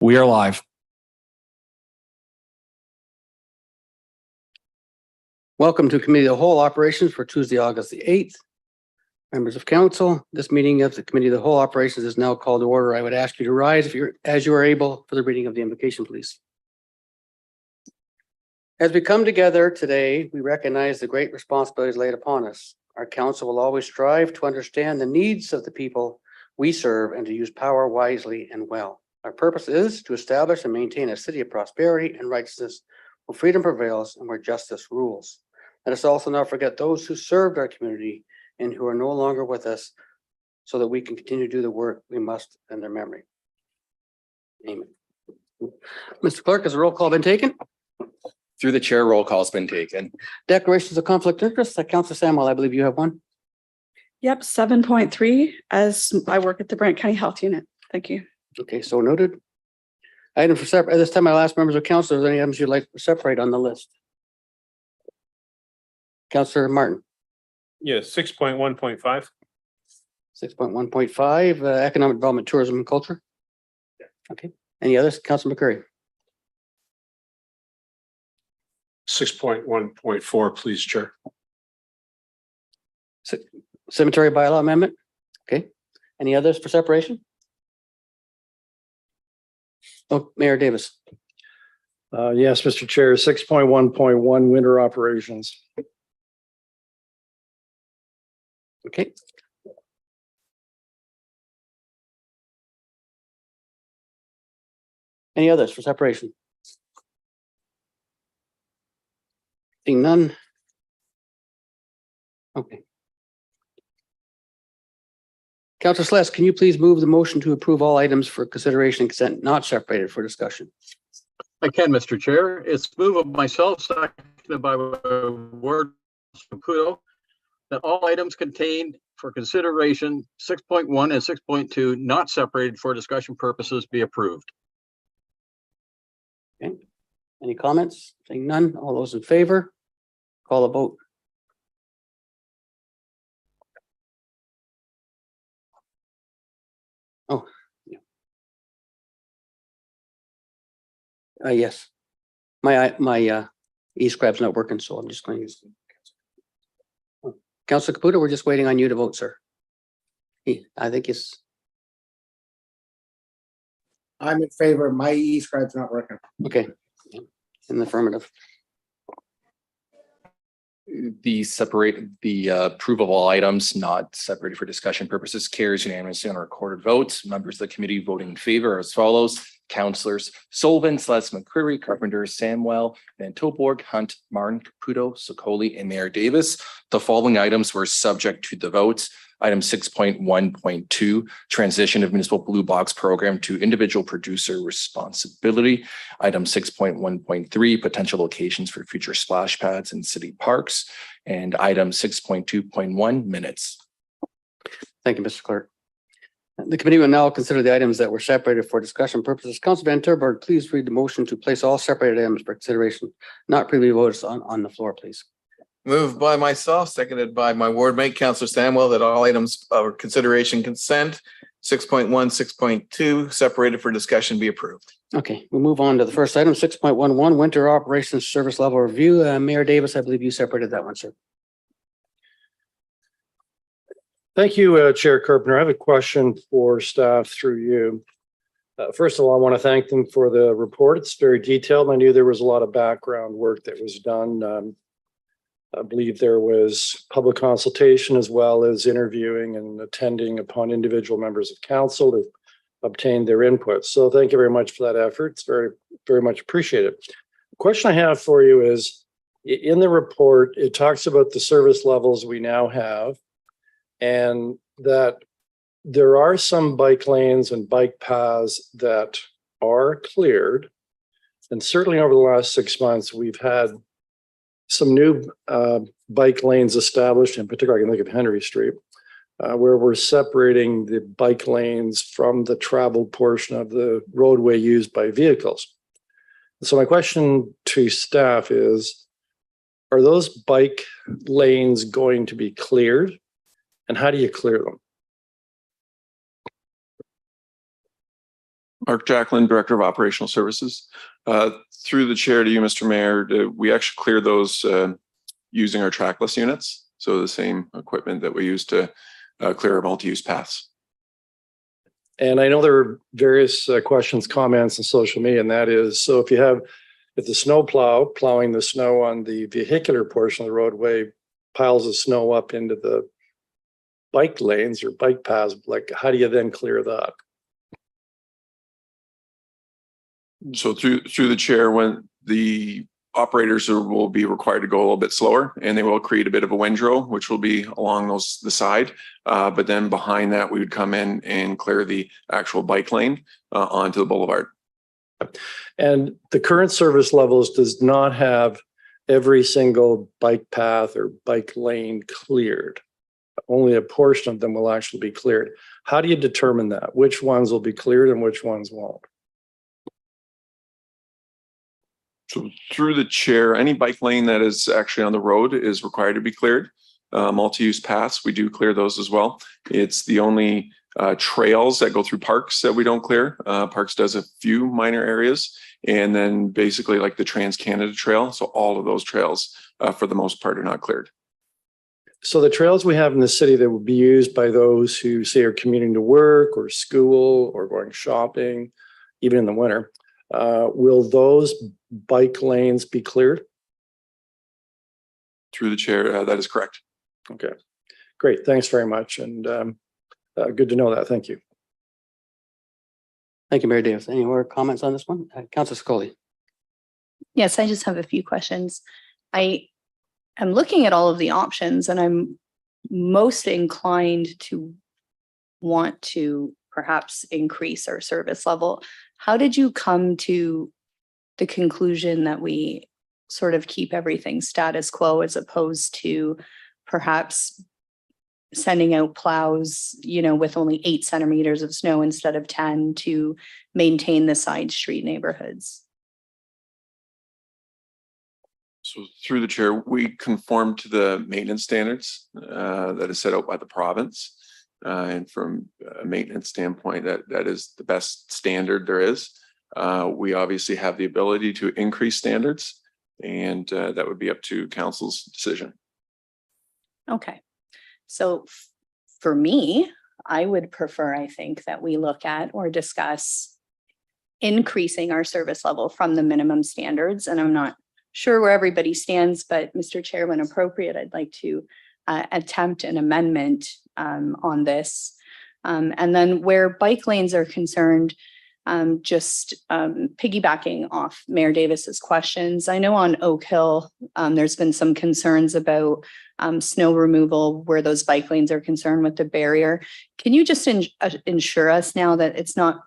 We are live. Welcome to Committee of the Whole Operations for Tuesday, August the 8th. Members of Council, this meeting of the Committee of the Whole Operations is now called to order. I would ask you to rise as you are able for the reading of the invocation, please. As we come together today, we recognize the great responsibilities laid upon us. Our council will always strive to understand the needs of the people we serve and to use power wisely and well. Our purpose is to establish and maintain a city of prosperity and righteousness where freedom prevails and where justice rules. Let us also not forget those who served our community and who are no longer with us, so that we can continue to do the work we must in their memory. Amen. Mr. Clerk, has a roll call been taken? Through the chair, roll call has been taken. Declarations of conflict of interest. Councilor Samuel, I believe you have one. Yep, 7.3, as I work at the Brant County Health Unit. Thank you. Okay, so noted. Item for separate. At this time, I'll ask members of council, is there any items you'd like to separate on the list? Councilor Martin. Yes, 6.1.5. 6.1.5, economic development, tourism and culture. Okay. Any others? Councilor McCurry. 6.1.4, please, Chair. Cemetery bylaw amendment. Okay. Any others for separation? Oh, Mayor Davis. Yes, Mr. Chair, 6.1.1 winter operations. Okay. Any others for separation? Seeing none. Okay. Councilor Sless, can you please move the motion to approve all items for consideration and consent not separated for discussion? I can, Mr. Chair. It's move of myself, seconded by Ward Caputo, that all items contained for consideration 6.1 and 6.2 not separated for discussion purposes be approved. Okay. Any comments? Seeing none. All those in favor? Call a vote. Oh, yeah. Yes. My e-scribe's not working, so I'm just going to use. Councilor Caputo, we're just waiting on you to vote, sir. I think it's. I'm in favor. My e-scribe's not working. Okay. In the affirmative. The approval of all items not separated for discussion purposes carries unanimously on a recorded vote. Members of the committee voting in favor are as follows. Councilors Sullivan, Sless, McCreary, Carpenter, Samwell, Van Tilburg, Hunt, Martin, Caputo, Sokoli, and Mayor Davis. The following items were subject to the vote. Item 6.1.2, transition of municipal blue box program to individual producer responsibility. Item 6.1.3, potential locations for future splash pads in city parks. And item 6.2.1, minutes. Thank you, Mr. Clerk. The committee will now consider the items that were separated for discussion purposes. Councilor Van Tilburg, please read the motion to place all separated items for consideration, not previously voted on the floor, please. Moved by myself, seconded by my ward mate, Councillor Samuel, that all items of consideration consent 6.1, 6.2 separated for discussion be approved. Okay, we'll move on to the first item, 6.11, winter operations service level review. Mayor Davis, I believe you separated that one, sir. Thank you, Chair Carpenter. I have a question for staff through you. First of all, I want to thank them for the report. It's very detailed. I knew there was a lot of background work that was done. I believe there was public consultation as well as interviewing and attending upon individual members of council to obtain their input. So thank you very much for that effort. It's very, very much appreciated. The question I have for you is, in the report, it talks about the service levels we now have and that there are some bike lanes and bike paths that are cleared. And certainly over the last 6 months, we've had some new bike lanes established. In particular, I can think of Henry Street, where we're separating the bike lanes from the traveled portion of the roadway used by vehicles. So my question to staff is, are those bike lanes going to be cleared? And how do you clear them? Mark Jacklin, Director of Operational Services. Through the chair to you, Mr. Mayor, we actually cleared those using our trackless units. So the same equipment that we use to clear our multi-use paths. And I know there are various questions, comments on social media, and that is, so if the snow plowing the snow on the vehicular portion of the roadway piles of snow up into the bike lanes or bike paths, like how do you then clear that? So through the chair, when the operators will be required to go a little bit slower, and they will create a bit of a windrow, which will be along the side. But then behind that, we would come in and clear the actual bike lane onto the boulevard. And the current service levels does not have every single bike path or bike lane cleared. Only a portion of them will actually be cleared. How do you determine that? Which ones will be cleared and which ones won't? So through the chair, any bike lane that is actually on the road is required to be cleared. Multi-use paths, we do clear those as well. It's the only trails that go through parks that we don't clear. Parks does a few minor areas, and then basically like the Trans-Canada Trail. So all of those trails, for the most part, are not cleared. So the trails we have in the city that would be used by those who say are commuting to work or school or going shopping, even in the winter, will those bike lanes be cleared? Through the chair, that is correct. Okay, great. Thanks very much. And good to know that. Thank you. Thank you, Mayor Davis. Any more comments on this one? Councilor Scully. Yes, I just have a few questions. I am looking at all of the options and I'm most inclined to want to perhaps increase our service level. How did you come to the conclusion that we sort of keep everything status quo as opposed to perhaps sending out plows, with only 8 centimeters of snow instead of 10 to maintain the side street neighborhoods? So through the chair, we conform to the maintenance standards that is set out by the province. And from a maintenance standpoint, that is the best standard there is. We obviously have the ability to increase standards, and that would be up to council's decision. Okay. So for me, I would prefer, I think, that we look at or discuss increasing our service level from the minimum standards. And I'm not sure where everybody stands, but Mr. Chair, when appropriate, I'd like to attempt an amendment on this. And then where bike lanes are concerned, just piggybacking off Mayor Davis's questions. I know on Oak Hill, there's been some concerns about snow removal where those bike lanes are concerned with the barrier. Can you just ensure us now that the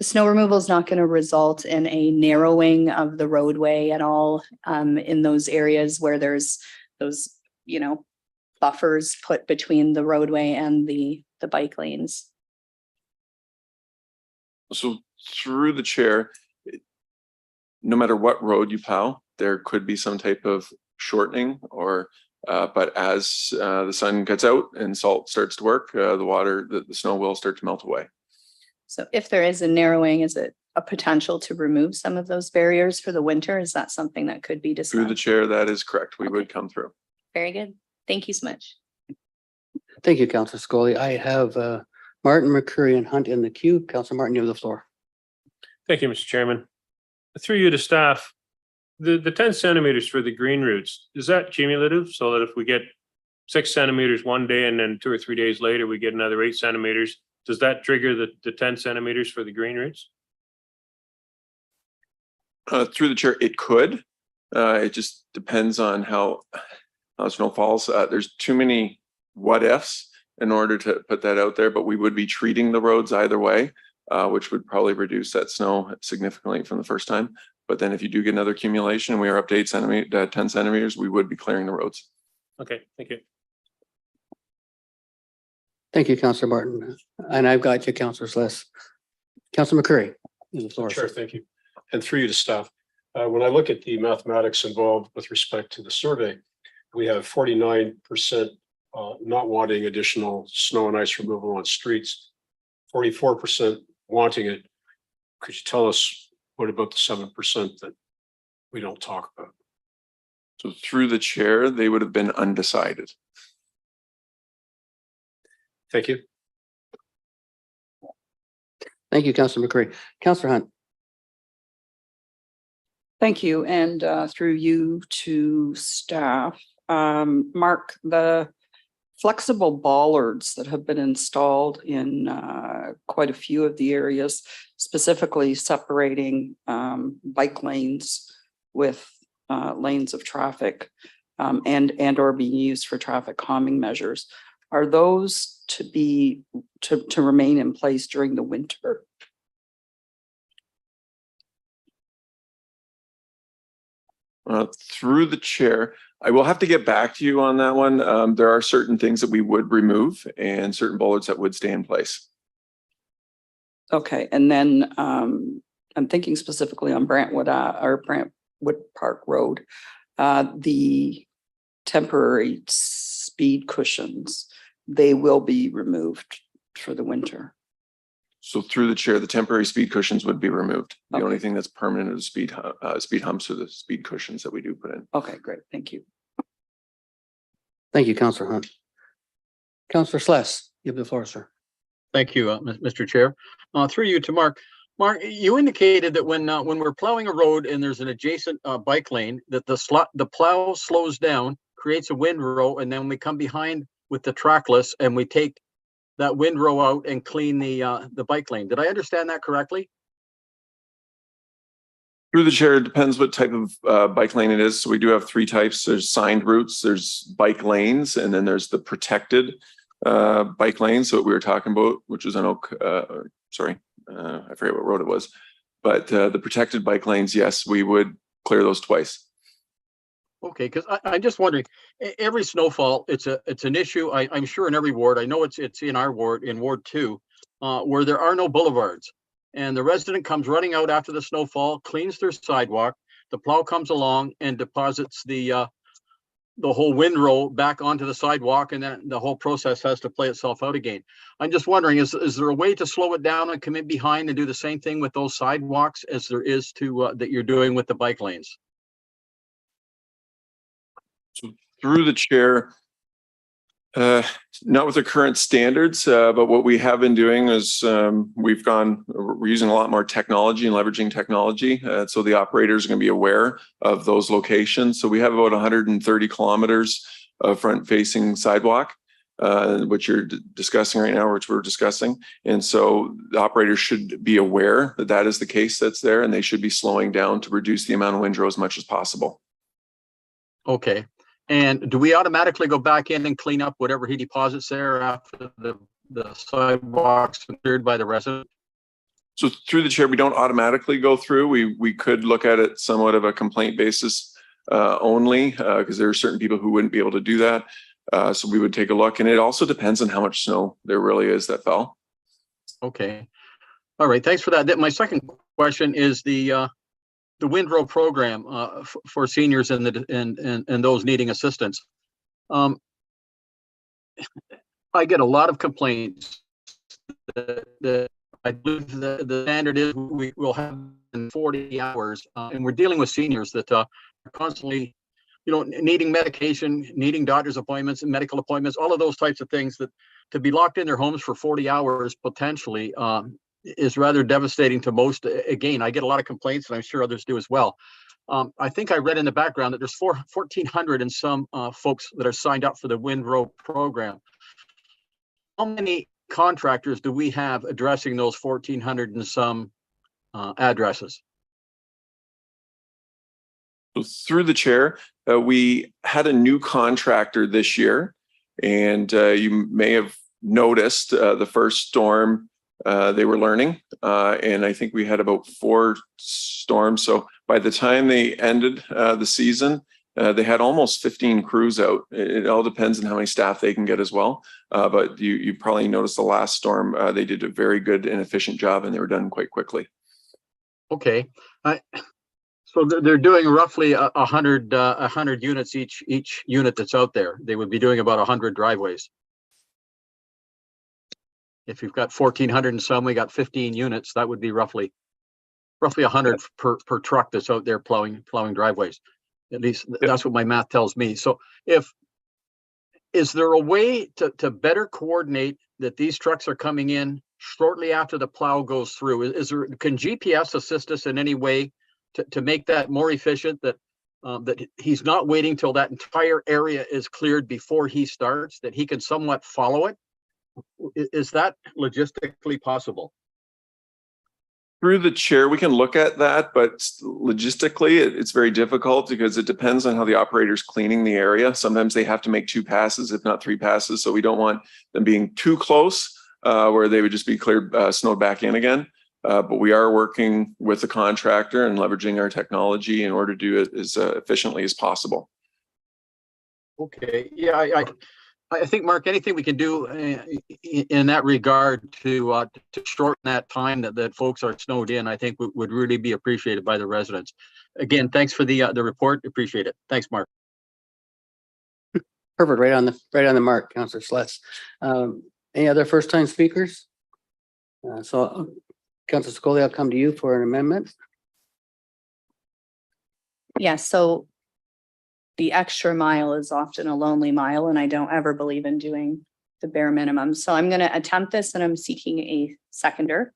snow removal is not going to result in a narrowing of the roadway at all in those areas where there's those, buffers put between the roadway and the bike lanes? So through the chair, no matter what road you plow, there could be some type of shortening but as the sun gets out and salt starts to work, the snow will start to melt away. So if there is a narrowing, is it a potential to remove some of those barriers for the winter? Is that something that could be discussed? Through the chair, that is correct. We would come through. Very good. Thank you so much. Thank you, Councilor Scully. I have Martin, McCurry, and Hunt in the queue. Councilor Martin, you have the floor. Thank you, Mr. Chairman. Through you to staff, the 10 centimeters for the green routes, is that cumulative? So that if we get 6 centimeters one day and then 2 or 3 days later, we get another 8 centimeters, does that trigger the 10 centimeters for the green routes? Through the chair, it could. It just depends on how snow falls. There's too many what ifs in order to put that out there, but we would be treating the roads either way, which would probably reduce that snow significantly from the first time. But then if you do get another accumulation and we are up to 10 centimeters, we would be clearing the roads. Okay, thank you. Thank you, Councilor Martin. And I've got you, Councilor Sless. Councilor McCurry, you have the floor. Sure, thank you. And through you to staff. When I look at the mathematics involved with respect to the survey, we have 49% not wanting additional snow and ice removal on streets, 44% wanting it, could you tell us what about the 7% that we don't talk about? So through the chair, they would have been undecided. Thank you. Thank you, Councillor McCreary. Councillor Hunt. Thank you. And through you to staff, Mark, the flexible bollards that have been installed in quite a few of the areas, specifically separating bike lanes with lanes of traffic and or being used for traffic calming measures. Are those to remain in place during the winter? Through the chair, I will have to get back to you on that one. There are certain things that we would remove and certain bollards that would stay in place. Okay, and then I'm thinking specifically on Brantwood Park Road, the temporary speed cushions, they will be removed for the winter. So through the chair, the temporary speed cushions would be removed. The Okay. only thing that's permanent is speed humps or the speed cushions that we do put in. Okay, great. Thank you. Thank you, Councillor Hunt. Councillor Sless, you have the floor, sir. Thank you, Mr. Chair. Through you to Mark. Mark, you indicated that when we're plowing a road and there's an adjacent bike lane, that the plow slows down, creates a windrow, and then we come behind with the trackless and we take that windrow out and clean the bike lane. Did I understand that correctly? Through the chair, it depends what type of bike lane it is. So we do have three types. There's signed routes, there's bike lanes, and then there's the protected bike lanes. So what we were talking about, which was on Oak, I forget what road it was, but the protected bike lanes, yes, we would clear those twice. Okay, because I'm just wondering, every snowfall, it's an issue. I'm sure in every ward. I know it's in our ward, in Ward 2, where there are no boulevards, and the resident comes running out after the snowfall, cleans their sidewalk. The plow comes along and deposits the whole windrow back onto the sidewalk, and then the whole process has to play itself out again. I'm just wondering, is there a way to slow it down and come in behind and do the same thing with those sidewalks as there is to that you're doing with the bike lanes? So through the chair, not with the current standards, but what we have been doing is we're using a lot more technology and leveraging technology. So the operators are going to be aware of those locations. So we have about 130 kilometers of front facing sidewalk, which you're discussing right now, which we're discussing. And so the operators should be aware that that is the case that's there, and they should be slowing down to reduce the amount of windrow as much as possible. Okay. And do we automatically go back in and clean up whatever he deposits there after the sidewalks cleared by the resident? So through the chair, we don't automatically go through. We could look at it somewhat of a complaint basis only, because there are certain people who wouldn't be able to do that. So we would take a look, and it also depends on how much snow there really is that fell. Okay. All right. Thanks for that. My second question is the windrow program for seniors and those needing assistance. I get a lot of complaints that I believe the standard is we will have in 40 hours, and we're dealing with seniors that are constantly, needing medication, needing doctor's appointments and medical appointments, all of those types of things, that to be locked in their homes for 40 hours potentially is rather devastating to most. Again, I get a lot of complaints, and I'm sure others do as well. I think I read in the background that there's 1,400 and some folks that are signed up for the windrow program. How many contractors do we have addressing those 1,400 and some addresses? So through the chair, we had a new contractor this year, and you may have noticed the first storm they were learning, and I think we had about 4 storms. So by the time they ended the season, they had almost 15 crews out. It all depends on how many staff they can get as well. But you probably noticed the last storm, they did a very good and efficient job, and they were done quite quickly. Okay. So they're doing roughly 100 units each unit that's out there. They would be doing about 100 driveways. If you've got 1,400 and some, we got 15 units, that would be roughly roughly 100 per truck that's out there plowing driveways. At least that's what my math tells me. So is there a way to better coordinate that these trucks are coming in shortly after the plow goes through? Can GPS assist us in any way to make that more efficient, that he's not waiting till that entire area is cleared before he starts, that he can somewhat follow it? Is that logistically possible? Through the chair, we can look at that, but logistically, it's very difficult because it depends on how the operator's cleaning the area. Sometimes they have to make 2 passes, if not 3 passes. So we don't want them being too close where they would just be cleared, snowed back in again. But we are working with the contractor and leveraging our technology in order to do it as efficiently as possible. Okay, yeah, I think, Mark, anything we can do in that regard to shorten that time that folks are snowed in, I think would really be appreciated by the residents. Again, thanks for the report. Appreciate it. Thanks, Mark. Perfect. Right on the mark, Councillor Sless. Any other first-time speakers? So Councillor Scully, I'll come to you for an amendment. Yes, so the extra mile is often a lonely mile, and I don't ever believe in doing the bare minimum. So I'm going to attempt this, and I'm seeking a seconder.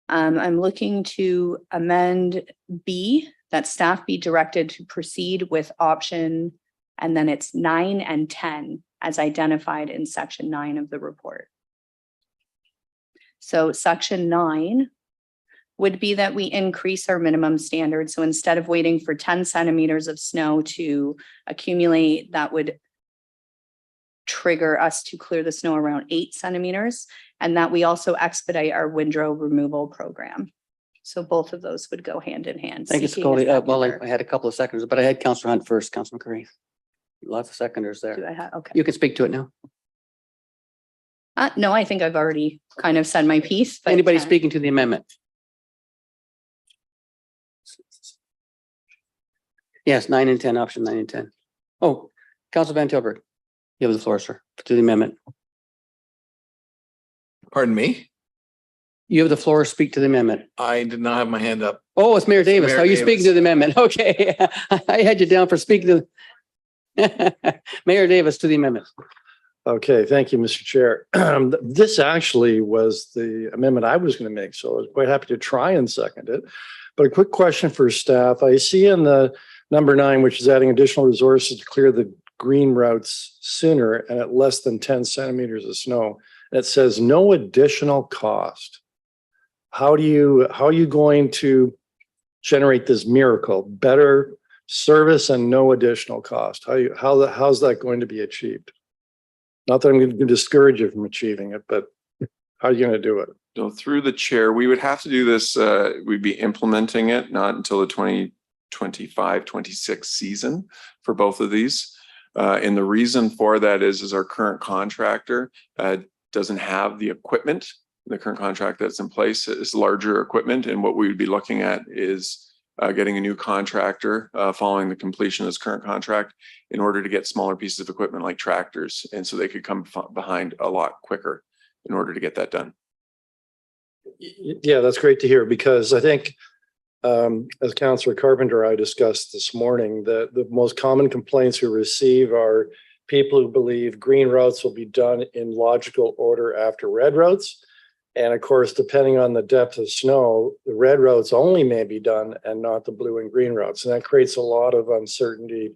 I'm looking to amend B, that staff be directed to proceed with option, and then it's 9 and 10 as identified in section 9 of the report. So section 9 would be that we increase our minimum standard. So instead of waiting for 10 centimeters of snow to accumulate, that would trigger us to clear the snow around 8 centimeters, and that we also expedite our windrow removal program. So both of those would go hand in hand. Thank you, Scully. Well, I had a couple of seconds, but I had Councillor Hunt first, Councillor McCurry. Lots of seconders Do there. I have, okay. You can speak to it now. No, I think I've already kind of said my piece. But, Anybody speaking to the amendment? Yes, 9 and 10, option 9 and 10. Oh, Councillor Van Tilburg, you have the floor, sir, to the amendment. Pardon me? You have the floor, speak to the amendment. I did not have my hand up. Oh, it's Mayor Davis. Mayor Are you Davis. speaking to the amendment? Okay. I had you down for speaking to Mayor Davis to the amendment. Okay, thank you, Mr. Chair. This actually was the amendment I was going to make, so I was quite happy to try and second it. But a quick question for staff. I see in the number 9, which is adding additional resources to clear the green routes sooner and at less than 10 centimeters of snow. It says no additional cost. How are you going to generate this miracle? Better service and no additional cost. How's that going to be achieved? Not that I'm going to discourage you from achieving it, but how are you going to do it? So through the chair, we would have to do this, we'd be implementing it not until the 2025-26 season for both of these. And the reason for that is our current contractor doesn't have the equipment. The current contract that's in place is larger equipment. And what we would be looking at is getting a new contractor following the completion of this current contract in order to get smaller pieces of equipment like tractors. And so they could come behind a lot quicker in order to get that done. Yeah, that's great to hear, because I think as Councillor Carpenter I discussed this morning, that the most common complaints we receive are people who believe green routes will be done in logical order after red routes. And of course, depending on the depth of snow, the red routes only may be done and not the blue and green routes. And that creates a lot of uncertainty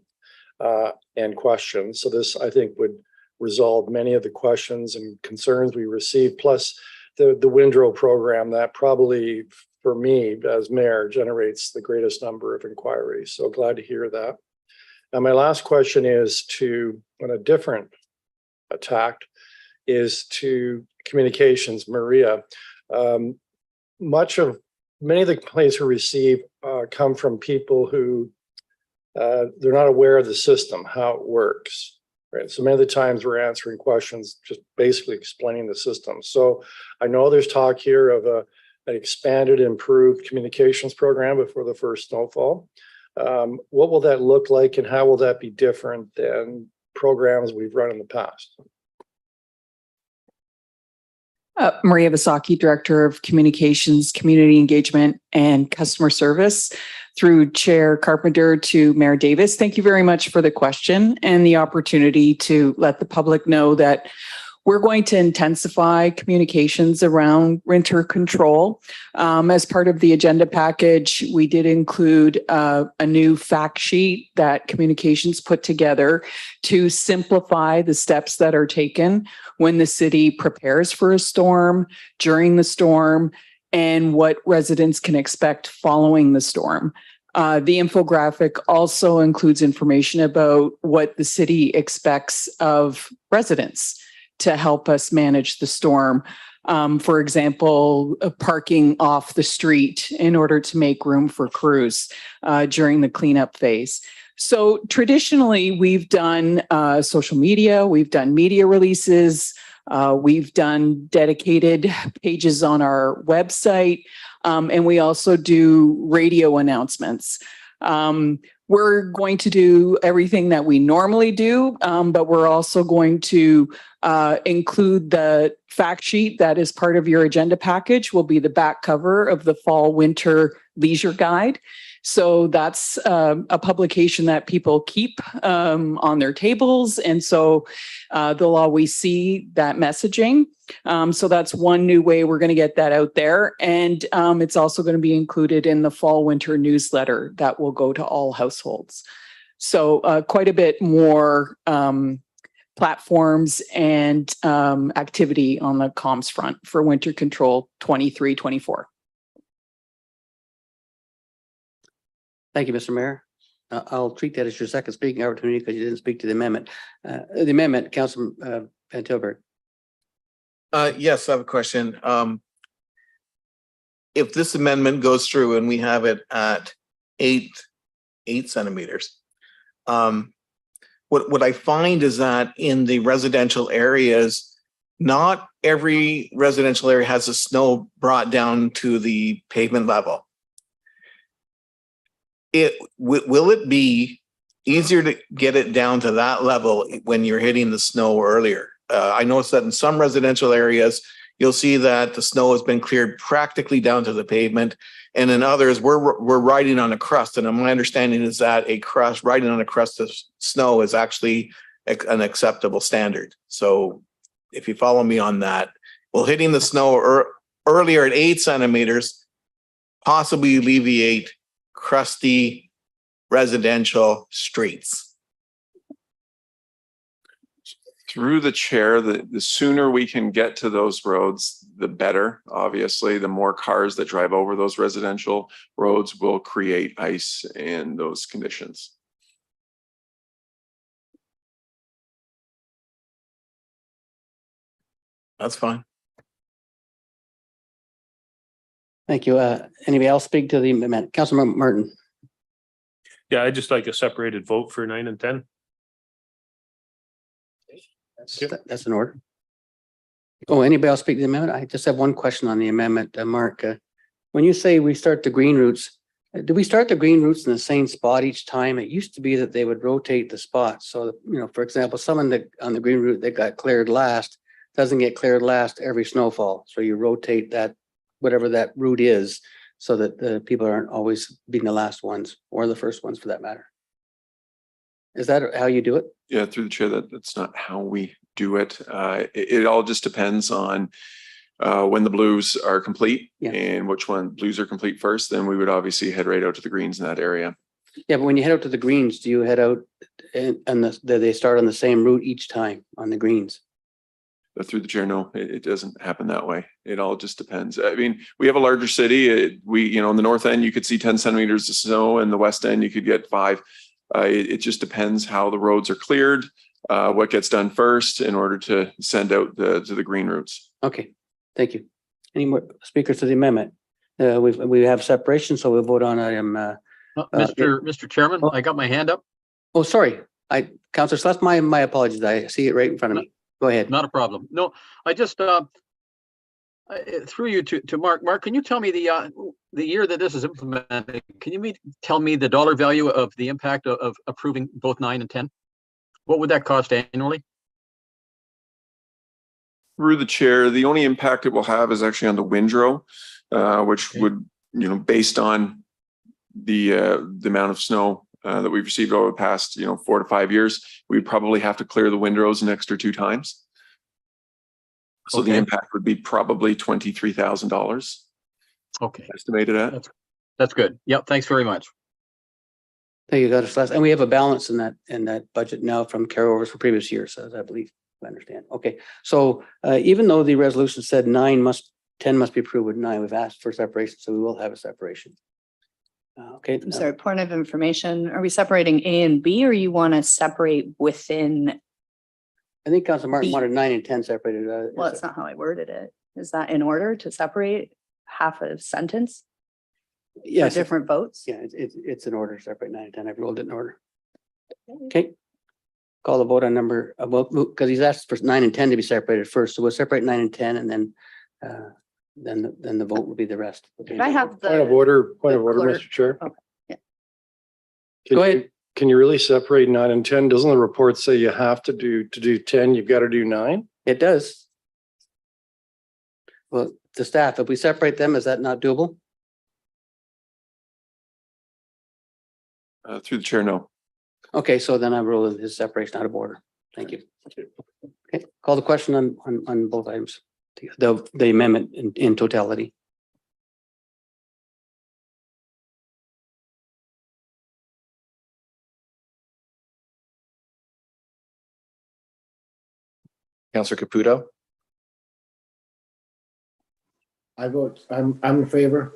and questions. So this, I think, would resolve many of the questions and concerns we receive, plus the windrow program that probably, for me as mayor, generates the greatest number of inquiries. So glad to hear that. And my last question is on a different tact, is to communications. Maria, many of the complaints we receive come from people who they're not aware of the system, how it works, right? So many of the times we're answering questions, just basically explaining the system. So I know there's talk here of an expanded, improved communications program before the first snowfall. What will that look like, and how will that be different than programs we've run in the past? Maria Vasaki, Director of Communications, Community Engagement, and Customer Service. Through Chair Carpenter to Mayor Davis, thank you very much for the question and the opportunity to let the public know that we're going to intensify communications around renter control. As part of the agenda package, we did include a new fact sheet that communications put together to simplify the steps that are taken when the city prepares for a storm, during the storm, and what residents can expect following the storm. The infographic also includes information about what the city expects of residents to help us manage the storm. For example, parking off the street in order to make room for crews during the cleanup phase. So traditionally, we've done social media, we've done media releases, we've done dedicated pages on our website, and we also do radio announcements. We're going to do everything that we normally do, but we're also going to include the fact sheet that is part of your agenda package, will be the back cover of the fall winter leisure guide. So that's a publication that people keep on their tables. And so they'll always see that messaging. So that's one new way we're going to get that out there. And it's also going to be included in the fall winter newsletter that will go to all households. So quite a bit more platforms and activity on the comms front for winter control 23-24. Thank you, Mr. Mayor. I'll treat that as your second speaking opportunity because you didn't speak to the amendment. The amendment, Councilman Van Tilburg. Yes, I have a question. If this amendment goes through and we have it at eight centimeters, what I find is that in the residential areas, not every residential area has the snow brought down to the pavement level. Will it be easier to get it down to that level when you're hitting the snow earlier? I noticed that in some residential areas, you'll see that the snow has been cleared practically down to the pavement. And in others, we're riding on a crust. And my understanding is that riding on a crust of snow is actually an acceptable standard. So if you follow me on that, will hitting the snow earlier at 8 centimeters possibly alleviate crusty residential streets? Through the chair, the sooner we can get to those roads, the better. Obviously, the more cars that drive over those residential roads will create ice in those conditions. That's fine. Thank you. Anybody else speak to the amendment? Councilman Martin. Yeah, I'd just like a separated vote for 9 and 10. That's in order. Oh, anybody else speak to the amendment? I just have one question on the amendment, Mark. When you say we start the green routes, do we start the green routes in the same spot each time? It used to be that they would rotate the spots. So, for example, someone that on the green route that got cleared last doesn't get cleared last every snowfall. So you rotate that, whatever that route is, so that the people aren't always being the last ones or the first ones for that matter. Is that how you do it? Yeah, through the chair, that's not how we do it. It all just depends on when the blues are complete and which one blues are complete first. Then we would obviously head right out to the greens in that area. Yeah, but when you head out to the greens, do you head out and they start on the same route each time on the greens? But through the chair, no, it doesn't happen that way. It all just depends. I mean, we have a larger city. In the north end, you could see 10 centimeters of snow, and the west end, you could get 5. It just depends how the roads are cleared, what gets done first in order to send out to the green routes. Okay, thank you. Any more speakers to the amendment? We have separation, so we'll vote on item. Mr. Chairman, I got my hand up. Oh, sorry. Councilor Sluss, my apologies. I see it right in front of me. Go ahead. Not a problem. No, I just through you to Mark. Mark, can you tell me the year that this is implemented? Can you tell me the dollar value of the impact of approving both 9 and 10? What would that cost annually? Through the chair, the only impact it will have is actually on the windrow, which would, based on the amount of snow that we've received over the past, 4 to 5 years, we'd probably have to clear the windrows an extra 2 times. So the Okay. impact would be probably $23,000 Okay, estimated at. that's good. Yep, thanks very much. Thank you, Councillor Slass. And we have a balance in that budget now from carryovers for previous years, as I believe, I understand. Okay, so even though the resolution said 10 must be approved with 9, we've asked for separation, so we will have a separation. Okay. I'm sorry, point of information. Are we separating A and B, or you want to separate within? I think Councillor Martin B. wanted 9 and 10 separated. Well, that's not how I worded it. Is that in order to separate half a sentence for Yes, different votes? yeah, it's in order, separate 9 and 10. I've rolled it in order. Okay. Call the vote on number, because he's asked for 9 and 10 to be separated first, so we'll separate 9 and 10, and then the vote will be the rest. Okay. Could I have Point of the, order, clerk- Mr. Chair. Okay, yeah. Go ahead. Can you really separate 9 and 10? Doesn't the report say you have to do 10, you've got to do 9? It does. Well, the staff, if we separate them, is that not doable? Through the chair, no. Okay, so then I rule his separation out of order. Thank you. Okay, call the question on both items, the amendment in totality. Councillor Caputo, I'm in favor.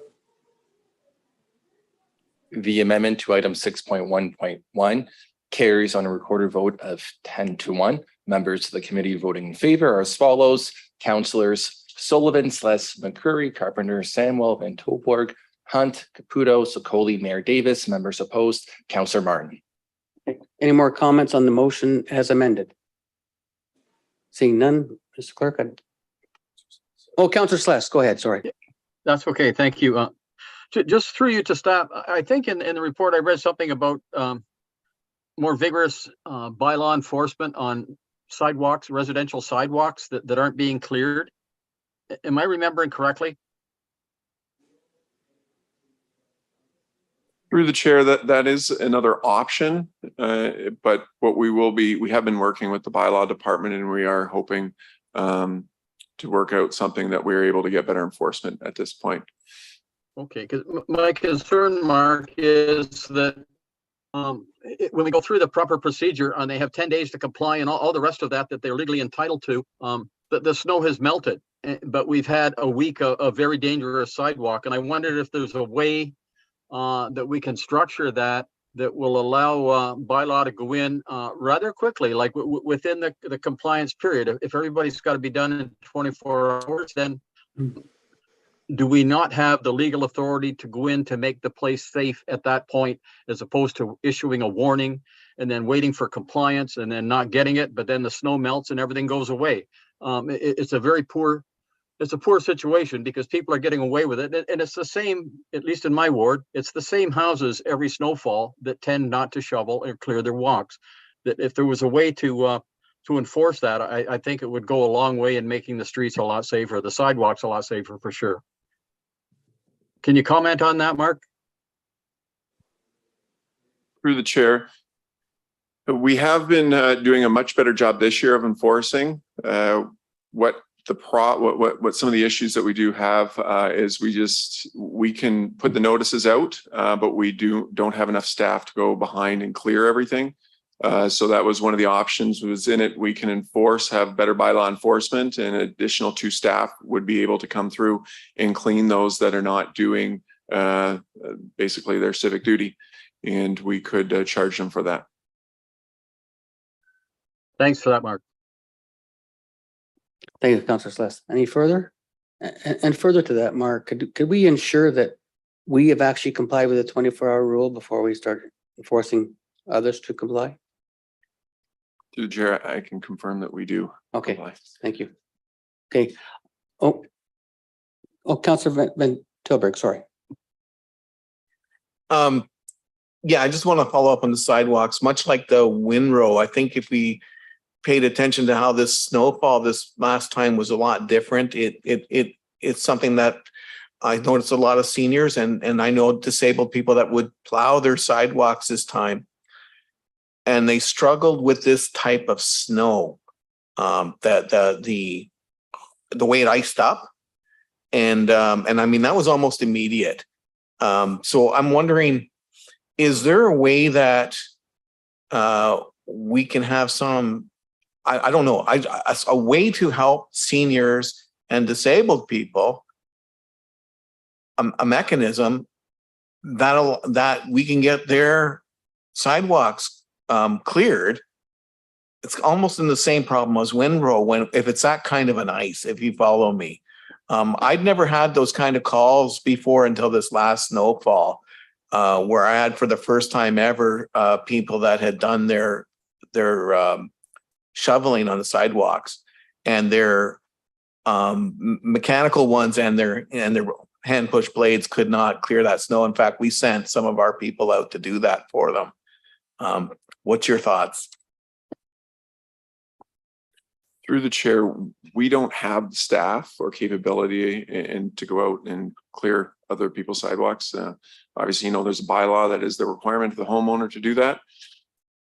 the amendment to item 6.1.1 carries on a recorded vote of 10-1. Members of the committee voting in favor are as follows: Councillors Sullivan, Sless, McCreary, Carpenter, Samwell, Van Tilburg, Hunt, Caputo, Sokoli, Mayor Davis. Members opposed, Councillor Martin. Any more comments on the motion as amended? Seeing none, Mr. Clerk. Councillor Sless, go ahead, sorry. That's okay, thank you. Just through you to staff, I think in the report I read something about more vigorous bylaw enforcement on sidewalks, residential sidewalks that aren't being cleared. Am I remembering correctly? Through the chair, that is another option. But what we have been working with the bylaw department, and we are hoping to work out something that we're able to get better enforcement at this point. Okay, because my concern, Mark, is that when we go through the proper procedure and they have 10 days to comply and all the rest of that they're legally entitled to, the snow has melted, but we've had a week of very dangerous sidewalk. And I wondered if there's a way that we can structure that will allow bylaw to go in rather quickly, like within the compliance period. If everybody's got to be done in 24 hours, then do we not have the legal authority to go in to make the place safe at that point, as opposed to issuing a warning and then waiting for compliance and then not getting it, but then the snow melts and everything goes away? It's a poor situation because people are getting away with it. And it's the same, at least in my ward, it's the same houses every snowfall that tend not to shovel or clear their walks. That if there was a way to enforce that, I think it would go a long way in making the streets a lot safer, the sidewalks a lot safer for sure. Can you comment on that, Mark? Through the chair, we have been doing a much better job this year of enforcing. What some of the issues that we do have is we can put the notices out, but we don't have enough staff to go behind and clear everything. So that was one of the options was in it. We can have better bylaw enforcement, and an additional 2 staff would be able to come through and clean those that are not doing basically their civic duty, and we could charge them for that. Thanks for that, Mark. Thank you, Councillor Sless. Any further? And further to that, Mark, could we ensure that we have actually complied with the 24-hour rule before we start enforcing others to comply? Through the chair, I can confirm that we do. Okay, comply. thank you. Okay. Councillor Van Tilburg, sorry. Yeah, I just want to follow up on the sidewalks, much like the windrow. I think if we paid attention to how this snowfall this last time was a lot different. It's something that I noticed a lot of seniors and I know disabled people that would plow their sidewalks this time. And they struggled with this type of snow, the way it iced up. And I mean, that was almost immediate. So I'm wondering, is there a way that we can have some, I don't know, a way to help seniors and disabled people, a mechanism that we can get their sidewalks cleared? It's almost in the same problem as Windrow if it's that kind of an ice, if you follow me. I'd never had those kind of calls before until this last snowfall, where I had for the first time ever people that had done their shoveling on the sidewalks, and their mechanical ones and their hand push blades could not clear that snow. In fact, we sent some of our people out to do that for them. What's your thoughts? Through the chair, we don't have the staff or capability and to go out and clear other people's sidewalks. Obviously, there's a bylaw that is the requirement of the homeowner to do that.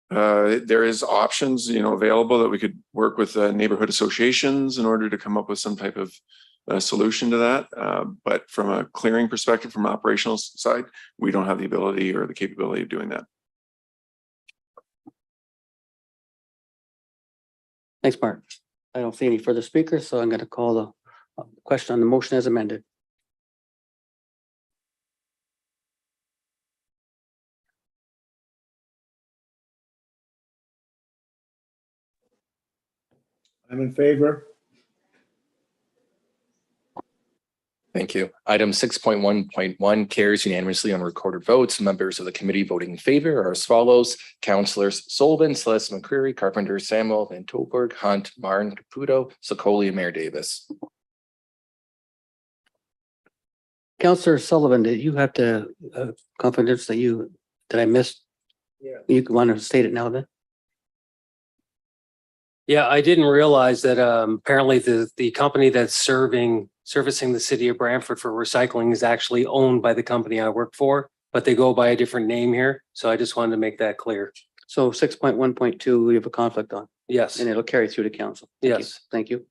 There is options, available that we could work with neighborhood associations in order to come up with some type of solution to that. But from a clearing perspective, from an operational side, we don't have the ability or the capability of doing that. Thanks, Mark. I don't see any further speakers, so I'm going to call the question on the motion as amended. I'm in favor. Thank you. Item 6.1.1 carries unanimously on recorded votes. Members of the committee voting in favor are as follows: Councillors Sullivan, Celeste McCreary, Carpenter, Samuel, Van Tilburg, Hunt, Martin, Caputo, Sokoli, Mayor Davis. Councillor Sullivan, did you have to confidence that I missed? Yeah. You want to state it now then? Yeah, I didn't realize that apparently the company that's servicing the city of Brantford for recycling is actually owned by the company I work for, but they go by a different name here. So I just wanted to make that clear. So 6.1.2, we have a conflict on, Yes, and it'll carry through to council. Thank you. yes. Thank you.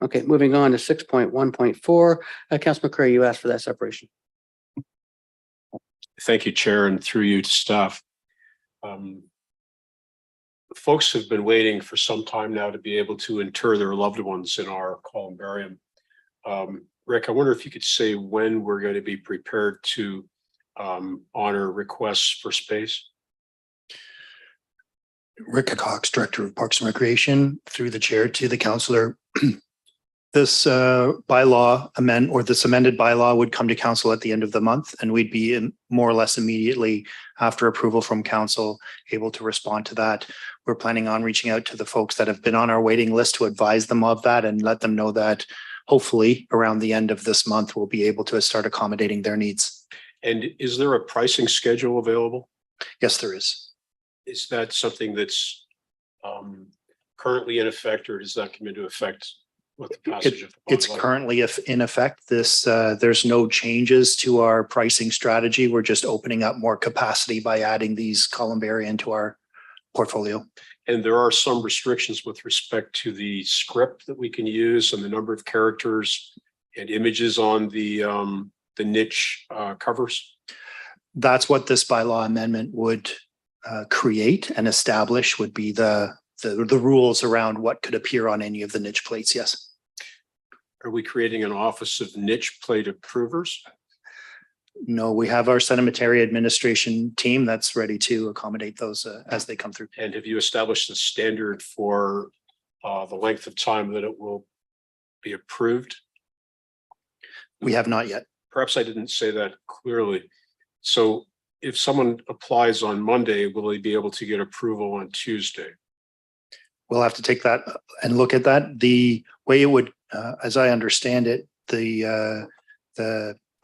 Okay, moving on to 6.1.4. Councilor McCray, you asked for that separation. Thank you, Chair, and through you to staff. Folks have been waiting for some time now to be able to inter their loved ones in our columbarium. Rick, I wonder if you could say when we're going to be prepared to honor requests for space. Rick Cox, Director of Parks and Recreation, through the chair to the councillor. This bylaw this amended bylaw would come to council at the end of the month, and we'd be more or less immediately after approval from council able to respond to that. We're planning on reaching out to the folks that have been on our waiting list to advise them of that and let them know that hopefully around the end of this month, we'll be able to start accommodating their needs. And is there a pricing schedule available? Yes, there is. Is that something that's currently in effect, or does that come into effect with the passage of the It's bylaw? currently in effect. There's no changes to our pricing strategy. We're just opening up more capacity by adding these columbarium into our portfolio. And there are some restrictions with respect to the script that we can use and the number of characters and images on the niche covers. That's what this bylaw amendment would create and establish, would be the rules around what could appear on any of the niche plates. Yes. Are we creating an office of niche plate approvers? No, we have our sedimentary administration team that's ready to accommodate those as they come through. And have you established a standard for the length of time that it will be approved? We have not yet. Perhaps I didn't say that clearly. So if someone applies on Monday, will they be able to get approval on Tuesday? We'll have to take that and look at that. The way it would, as I understand it, the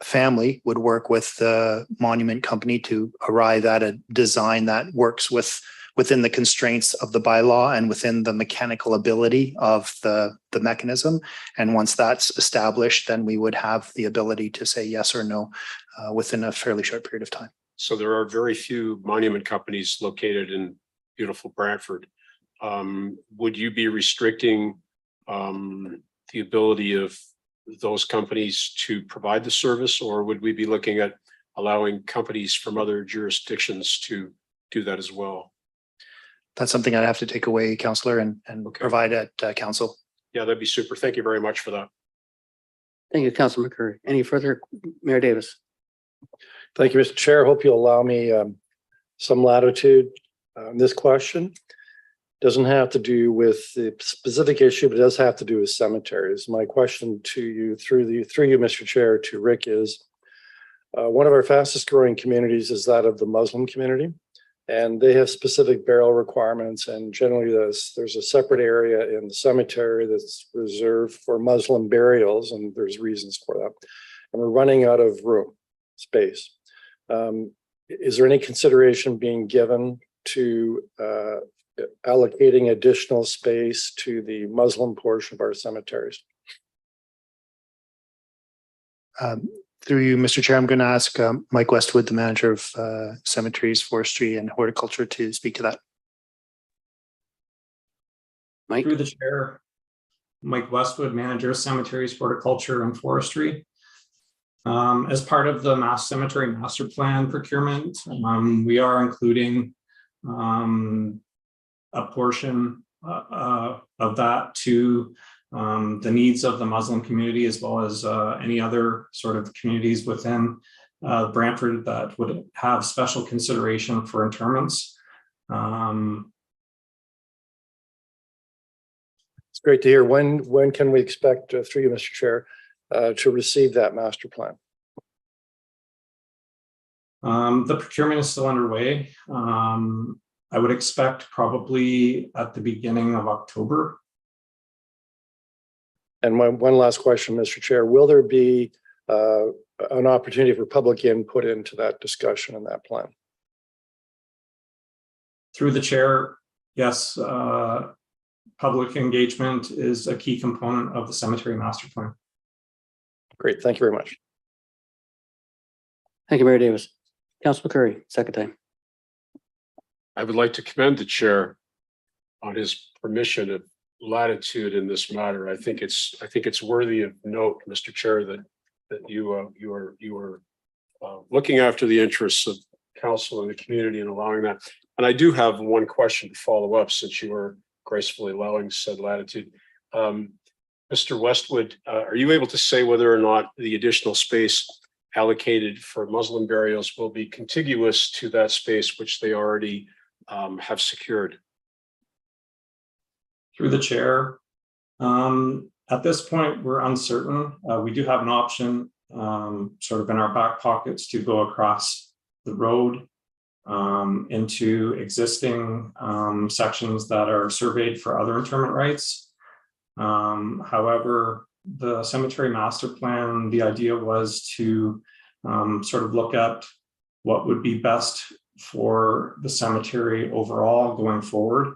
family would work with the monument company to arrive at a design that works with within the constraints of the bylaw and within the mechanical ability of the mechanism. And once that's established, then we would have the ability to say yes or no within a fairly short period of time. So there are very few monument companies located in beautiful Brantford. Would you be restricting the ability of those companies to provide the service, or would we be looking at allowing companies from other jurisdictions to do that as well? That's something I'd have to take away, Councillor, and Okay. provide at council. Yeah, that'd be super. Thank you very much for that. Thank you, Councilor McCurry. Any further, Mayor Davis? Thank you, Mr. Chair. Hope you'll allow me some latitude on this question. Doesn't have to do with the specific issue, but it does have to do with cemeteries. My question to you through you, Mr. Chair, to Rick is, one of our fastest growing communities is that of the Muslim community, and they have specific burial requirements. And generally there's a separate area in the cemetery that's reserved for Muslim burials, and there's reasons for that. And we're running out of room, space. Is there any consideration being given to allocating additional space to the Muslim portion of our cemeteries? Through you, Mr. Chair, I'm going to ask Mike Westwood, the manager of cemeteries, forestry and horticulture, to speak to that. Mike? Through the chair, Mike Westwood, manager of cemeteries, horticulture and forestry. As part of the Mass Cemetery Master Plan procurement, we are including a portion of that to the needs of the Muslim community, as well as any other sort of communities within Brantford that would have special consideration for interments. It's great to hear. When can we expect, through you, Mr. Chair, to receive that master plan? The procurement is still underway. I would expect probably at the beginning of October. And one last question, Mr. Chair, will there be an opportunity for public input into that discussion and that plan? Through the chair, yes, public engagement is a key component of the cemetery master plan. Great, thank you very much. Thank you, Mayor Davis. Councilor McCurry, second time. I would like to commend the chair on his permission of latitude in this matter. I think it's worthy of note, Mr. Chair, that you are looking after the interests of council and the community and allowing that. And I do have one question to follow up, since you are gracefully allowing said latitude. Mr. Westwood, are you able to say whether or not the additional space allocated for Muslim burials will be contiguous to that space which they already have secured? Through the chair, at this point, we're uncertain. We do have an option sort of in our back pockets to go across the road into existing sections that are surveyed for other interment rights. However, the cemetery master plan, the idea was to sort of look at what would be best for the cemetery overall going forward,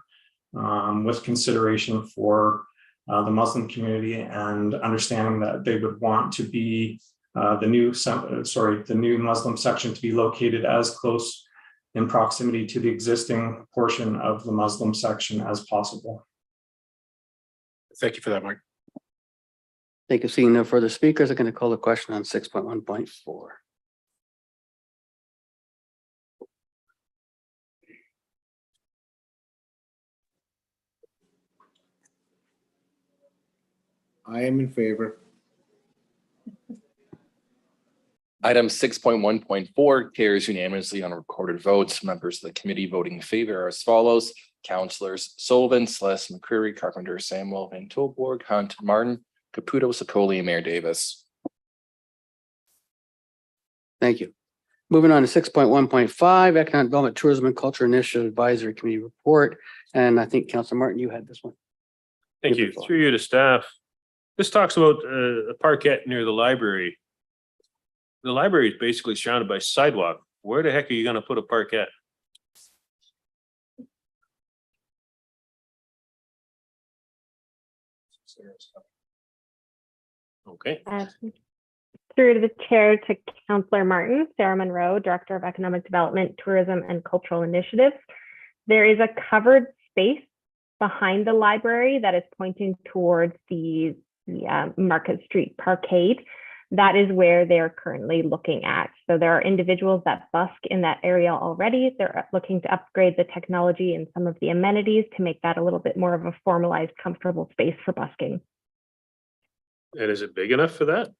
with consideration for the Muslim community and understanding that they would want to be the new Muslim section to be located as close in proximity to the existing portion of the Muslim section as possible. Thank you for that, Mike. Thank you. Seeing no further speakers, I'm going to call the question on 6.1.4. I am in favor. Item 6.1.4 carries unanimously on recorded votes. Members of the committee voting in favor are as follows: Councillors Sullivan, Celeste, McCreary, Carpenter, Samuel, Van Tilburg, Hunt, Martin, Caputo, Sicoli, and Mayor Davis. Thank you. Moving on to 6.1.5, Economic Development, Tourism and Culture Initiative Advisory Committee Report. And I think Councilor Martin, you had this one. Thank you. Through you to staff. This talks about a parkette near the library. The library is basically surrounded by sidewalk. Where the heck are you going to put a parkette? Okay. Through the chair to Councillor Martin, Sarah Monroe, Director of Economic Development, Tourism and Cultural Initiatives. There is a covered space behind the library that is pointing towards the Market Street Parkade. That is where they're currently looking at. So there are individuals that busk in that area already. They're looking to upgrade the technology and some of the amenities to make that a little bit more of a formalized, comfortable space for busking. And is it big enough for that?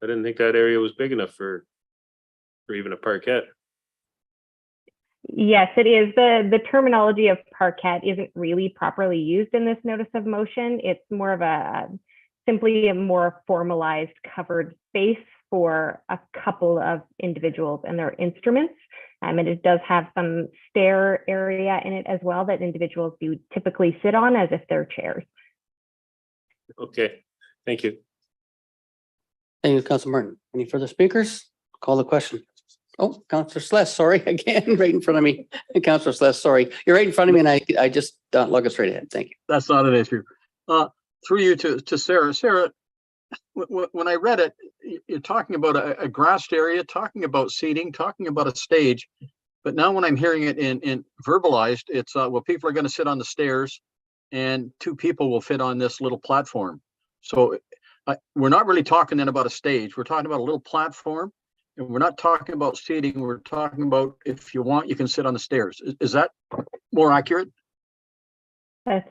I didn't think that area was big enough for even a parquet. Yes, it is. The terminology of parquet isn't really properly used in this notice of motion. It's more of simply a more formalized covered space for a couple of individuals and their instruments. And it does have some stair area in it as well that individuals do typically sit on as if they're chairs. Okay, thank you. Thank you, Councillor Martin. Any further speakers? Call the question. Oh, Councillor Sless, sorry, again, right in front of me. Councillor Sless, sorry. You're right in front of me and I just don't look it straight ahead. Thank you. That's not an issue. Through you to Sarah. Sarah, when I read it, you're talking about a grassed area, talking about seating, talking about a stage. But now when I'm hearing it in verbalized, it's, well, people are going to sit on the stairs and 2 people will fit on this little platform. So we're not really talking then about a stage. We're talking about a little platform, and we're not talking about seating. We're talking about, if you want, you can sit on the stairs. Is that more accurate?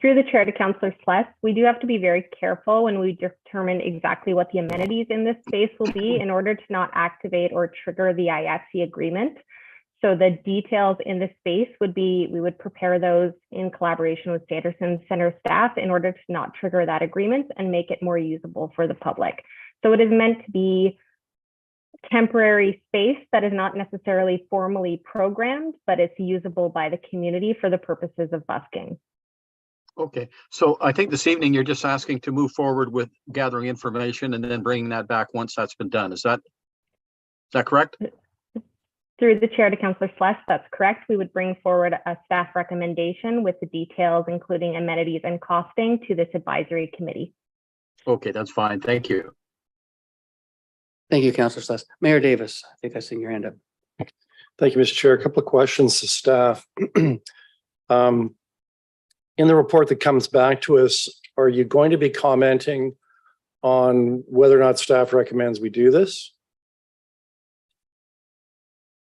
Through the chair to Councillor Sless, we do have to be very careful when we determine exactly what the amenities in this space will be in order to not activate or trigger the IATSE agreement. So the details in the space would be, we would prepare those in collaboration with Sanderson Center staff in order to not trigger that agreement and make it more usable for the public. So it is meant to be temporary space that is not necessarily formally programmed, but it's usable by the community for the purposes of busking. Okay, so I think this evening you're just asking to move forward with gathering information and then bringing that back once that's been done. Is that correct? Through the chair to Councillor Sless, that's correct. We would bring forward a staff recommendation with the details, including amenities and costing, to this advisory committee. Okay, that's fine. Thank you. Thank you, Councillor Sless. Mayor Davis, I think I seen your hand up. Thank you, Mr. Chair. A couple of questions to staff. In the report that comes back to us, are you going to be commenting on whether or not staff recommends we do this?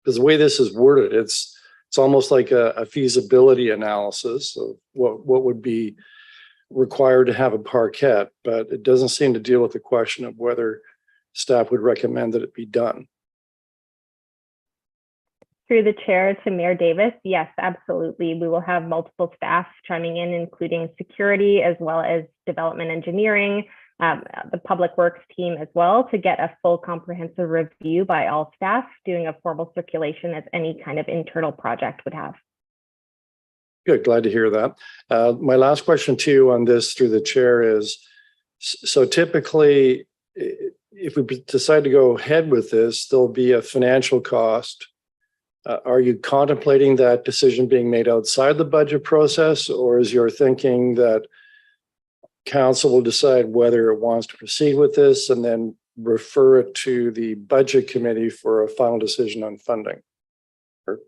Because the way this is worded, it's almost like a feasibility analysis of what would be required to have a parquet, but it doesn't seem to deal with the question of whether staff would recommend that it be done. Through the chair to Mayor Davis, yes, absolutely. We will have multiple staff chiming in, including security as well as development engineering, the public works team as well, to get a full comprehensive review by all staff, doing a formal circulation as any kind of internal project would have. Good, glad to hear that. My last question to you on this through the chair is, so typically, if we decide to go ahead with this, there'll be a financial cost. Are you contemplating that decision being made outside the budget process, or is your thinking that council will decide whether it wants to proceed with this and then refer it to the budget committee for a final decision on funding? Or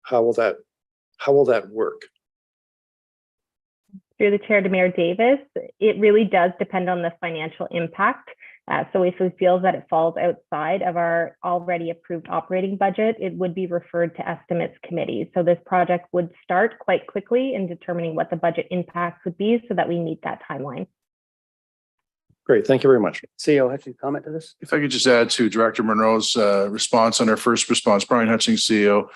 how will that work? Through the chair to Mayor Davis, it really does depend on the financial impact. So if we feel that it falls outside of our already approved operating budget, it would be referred to estimates committee. So this project would start quite quickly in determining what the budget impacts would be so that we meet that timeline. Great, thank you very much. CEO, have you comment to this? If I could just add to Director Monroe's response on our first response, Brian Hutchings, CEO.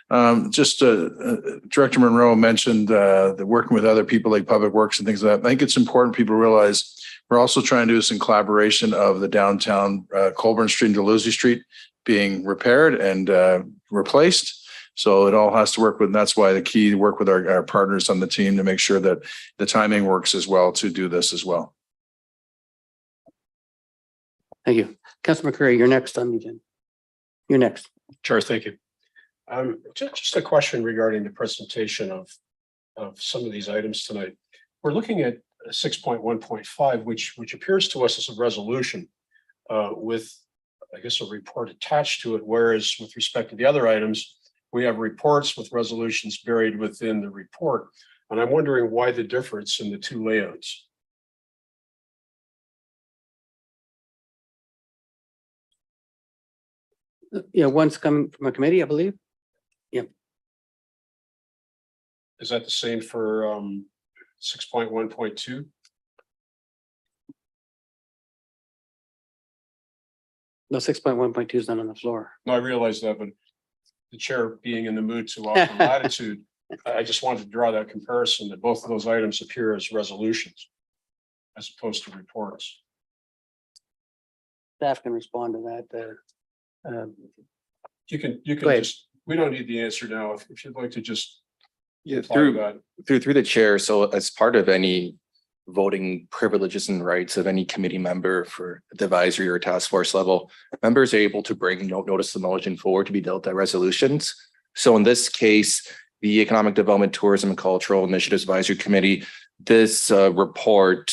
Director Monroe mentioned the working with other people like Public Works and things like that. I think it's important people realize we're also trying to do this in collaboration of the downtown Colborne Street and Dalhousie Street being repaired and replaced. So it all has to work with, and that's why the key to work with our partners on the team to make sure that the timing works as well to do this as well. Thank you. Councilor McCreary, you're next on the agenda. You're next. Chair, thank you. Just a question regarding the presentation of some of these items tonight. We're looking at 6.1.5, which appears to us as a resolution with, I guess, a report attached to it, whereas with respect to the other items, we have reports with resolutions buried within the report. And I'm wondering why the difference in the two layouts. Yeah, one's coming from a committee, I believe. Is that the same for 6.1.2? No, 6.1.2 is not on the floor. No, I realize that, but the chair being in the mood to offer latitude, I just wanted to draw that comparison that both of those items appear as resolutions as opposed to reports. Staff can respond to that. You can Go ahead. just, we don't need the answer now. If you'd like to just. Yeah, reply to that. through the chair. So as part of any voting privileges and rights of any committee member for the advisory or task force level, members are able to bring notice of motion forward to be dealt at resolutions. So in this case, the Economic Development, Tourism and Cultural Initiatives Advisory Committee, this report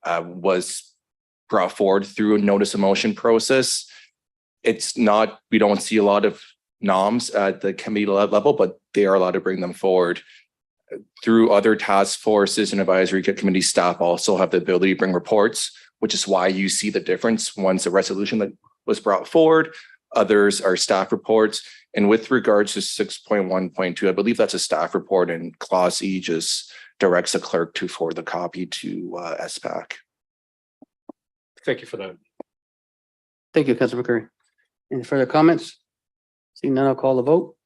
was brought forward through a notice of motion process. It's not, we don't see a lot of noms at the committee level, but they are allowed to bring them forward. Through other task forces and advisory committee, staff also have the ability to bring reports, which is why you see the difference. One's a resolution that was brought forward, others are staff reports. And with regards to 6.1.2, I believe that's a staff report, and clause E just directs the clerk to forward the copy to SPAC. Thank you for that. Thank you, Councilor McCurry. Any further comments? Seeing none, I'll call the vote.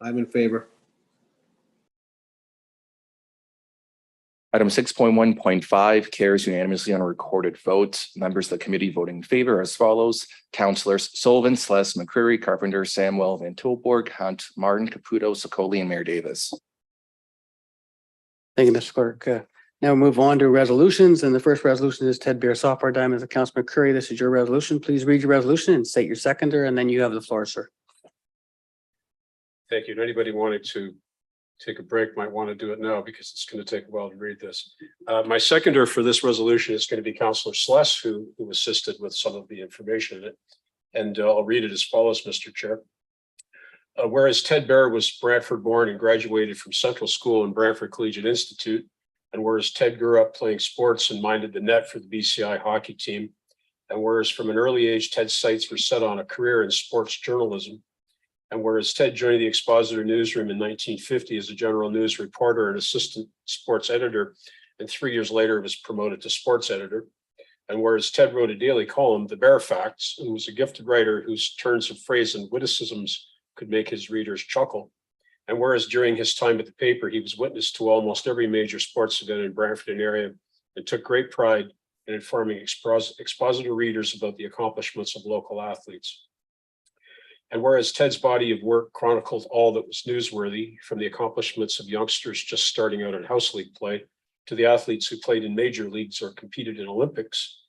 I'm in favor. Item 6.1.5 carries unanimously on a recorded vote. Members of the committee voting in favor as follows: Councilors Sullivan, Sless, McCreary, Carpenter, Samwell, Van Tilburg, Hunt, Martin, Caputo, Sicoli, and Mayor Davis. Thank you, Mr. Clerk. Now we'll move on to resolutions, and the first resolution is Ted Bear Software Diamonds of Councilor McCurry. This is your resolution. Please read your resolution and state your seconder, and then you have the floor, sir. Thank you. And anybody wanting to take a break might want to do it now because it's going to take a while to read this. My seconder for this resolution is going to be Councilor Sless, who assisted with some of the information in it. And I'll read it as follows, Mr. Chair. Whereas Ted Bear was Brantford born and graduated from Central School and Brantford Collegiate Institute, and whereas Ted grew up playing sports and minded the net for the BCI hockey team, and whereas from an early age, Ted's sights were set on a career in sports journalism, and whereas Ted joined the Expositor newsroom in 1950 as a general news reporter and assistant sports editor, and 3 years later was promoted to sports editor, and whereas Ted wrote a daily column, The Bear Facts, and was a gifted writer whose turns of phrase and witticisms could make his readers chuckle. And whereas during his time at the paper, he was witness to almost every major sports event in Brantford and area and took great pride in informing expositor readers about the accomplishments of local athletes. And whereas Ted's body of work chronicled all that was newsworthy, from the accomplishments of youngsters just starting out in house league play to the athletes who played in major leagues or competed in Olympics.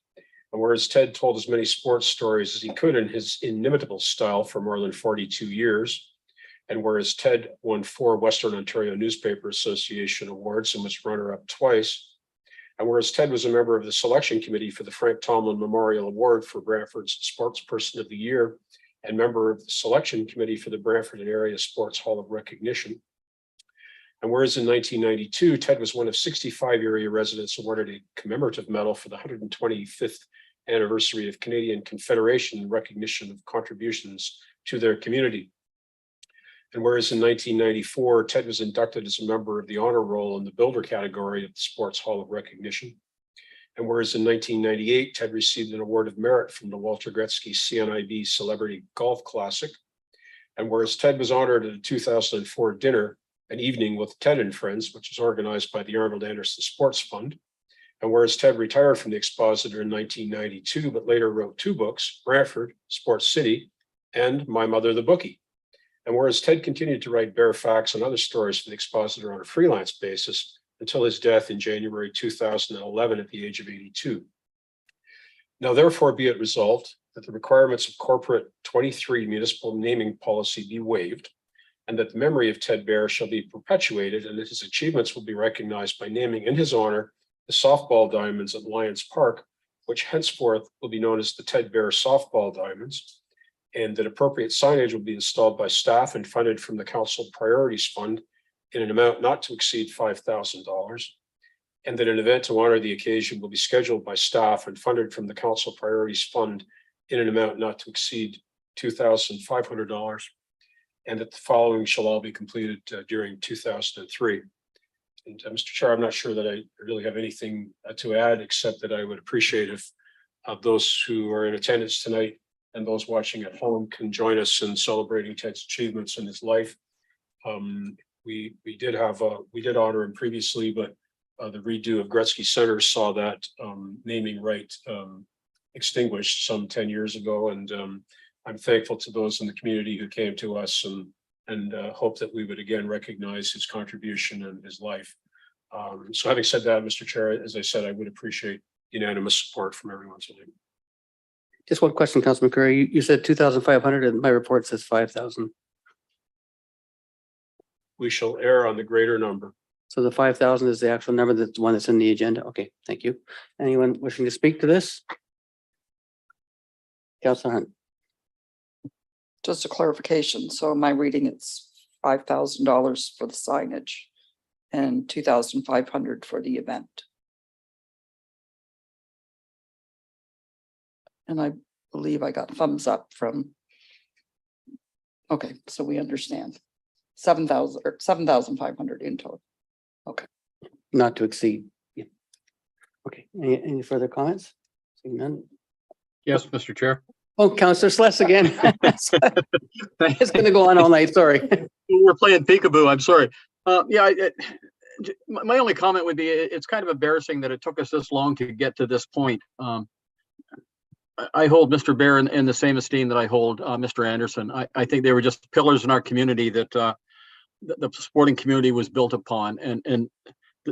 And whereas Ted told as many sports stories as he could in his inimitable style for more than 42 years, and whereas Ted won 4 Western Ontario Newspaper Association awards and was runner-up twice, and whereas Ted was a member of the selection committee for the Frank Tomlin Memorial Award for Brantford's Sportsperson of the Year, and member of the selection committee for the Brantford and Area Sports Hall of Recognition. And whereas in 1992, Ted was one of 65 area residents awarded a commemorative medal for the 125th anniversary of Canadian Confederation in recognition of contributions to their community. And whereas in 1994, Ted was inducted as a member of the honor roll in the builder category of the Sports Hall of Recognition. And whereas in 1998, Ted received an award of merit from the Walter Gretzky CNIB Celebrity Golf Classic. And whereas Ted was honored at a 2004 dinner, An Evening with Ted and Friends, which was organized by the Arnold Anderson Sports Fund. And whereas Ted retired from the Expositor in 1992, but later wrote 2 books, Brantford, Sports City, and My Mother the Bookie. And whereas Ted continued to write Bear Facts and other stories for the Expositor on a freelance basis until his death in January 2011 at the age of 82. Now, therefore, be it resolved that the requirements of corporate 23 municipal naming policy be waived, and that the memory of Ted Bear shall be perpetuated and that his achievements will be recognized by naming in his honor the softball diamonds at Lions Park, which henceforth will be known as the Ted Bear Softball Diamonds, and that appropriate signage will be installed by staff and funded from the Council Priorities Fund in an amount not to exceed $5,000, and that an event to honor the occasion will be scheduled by staff and funded from the Council Priorities Fund in an amount not to exceed $2,500, and that the following shall all be completed during 2003. And Mr. Chair, I'm not sure that I really have anything to add, except that I would appreciate if those who are in attendance tonight and those watching at home can join us in celebrating Ted's achievements in his life. We did honor him previously, but the redo of Gretzky Center saw that naming right extinguished some 10 years ago. And I'm thankful to those in the community who came to us and hope that we would again recognize his contribution and his life. So having said that, Mr. Chair, as I said, I would appreciate unanimous support from everyone tonight. Just one question, Councilman Curry. You said 2,500 and my report says 5,000. We shall err on the greater number. So the 5,000 is the actual number, that's the one that's in the agenda. Okay, thank you. Anyone wishing to speak to this? Councilor Hunt. Just a clarification. So am I reading it's $5,000 for the signage and 2,500 for the event? And I believe I got thumbs up from. Okay, so we understand. 7,000 or 7,500 in total. Okay. Not to exceed. Yeah. Okay, any further comments? Seeing none. Yes, Mr. Chair. Oh, Councilor Sless again. It's gonna go on all night, sorry. We're playing peekaboo. I'm sorry. My only comment would be, it's kind of embarrassing that it took us this long to get to this point. I hold Mr. Bear in the same esteem that I hold Mr. Anderson. I think they were just pillars in our community that the sporting community was built upon, and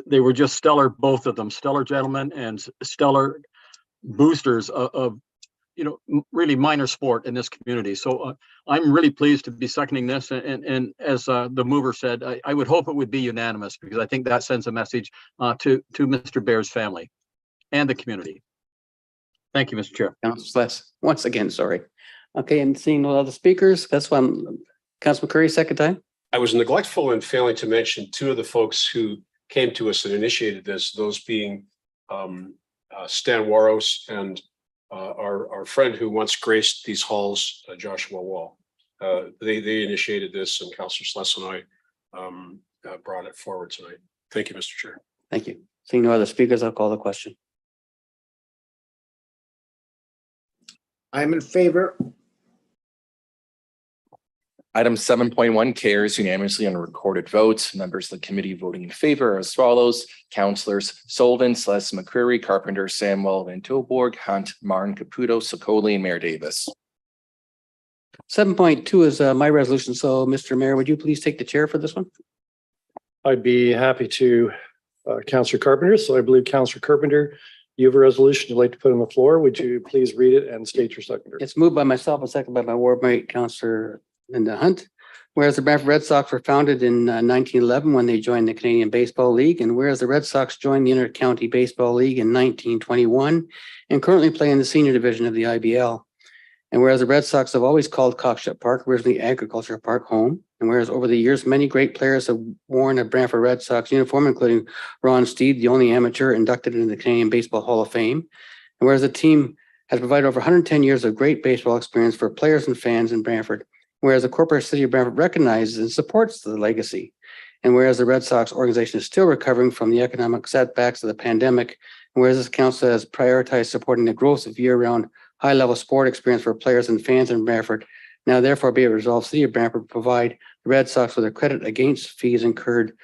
they were just stellar, both of them, stellar gentlemen and stellar boosters of really minor sport in this community. So I'm really pleased to be seconding this. And as the mover said, I would hope it would be unanimous, because I think that sends a message to Mr. Bear's family and the community. Thank you, Mr. Chair. Councilor Sless, once again, sorry. Okay, and seeing no other speakers, that's why Councilman Curry, second time. I was neglectful in failing to mention two of the folks who came to us and initiated this, those being Stan Waros and our friend who once graced these halls, Joshua Wall. They initiated this, and Councilor Sless and I brought it forward tonight. Thank you, Mr. Chair. Thank you. Seeing no other speakers, I'll call the question. I'm in favor. Item 7.1 carries unanimously on a recorded vote. Members of the committee voting in favor are as follows: Councilors Sullivan, Sless, McCreary, Carpenter, Samwell, Van Tilburg, Hunt, Martin, Caputo, Sokoli, and Mayor Davis. 7.2 is my resolution. So, Mr. Mayor, would you please take the chair for this one? I'd be happy to, Councilor Carpenter. So I believe Councilor Carpenter, you have a resolution you'd like to put on the floor. Would you please read it and state your seconder? It's moved by myself and seconded by my ward mate, Councilor Linda Hunt. Whereas the Brantford Red Sox were founded in 1911 when they joined the Canadian Baseball League, and whereas the Red Sox joined the Inter-County Baseball League in 1921 and currently play in the senior division of the IBL. And whereas the Red Sox have always called Cockshut Park, originally Agriculture Park, home. And whereas over the years, many great players have worn a Brantford Red Sox uniform, including Ron Steed, the only amateur inducted into the Canadian Baseball Hall of Fame. And whereas the team has provided over 110 years of great baseball experience for players and fans in Brantford. Whereas the corporate city of Brantford recognizes and supports the legacy. And whereas the Red Sox organization is still recovering from the economic setbacks of the pandemic. And whereas this council has prioritized supporting the growth of year-round high-level sport experience for players and fans in Brantford. Now therefore be it resolved, City of Brantford provide the Red Sox with a credit against fees incurred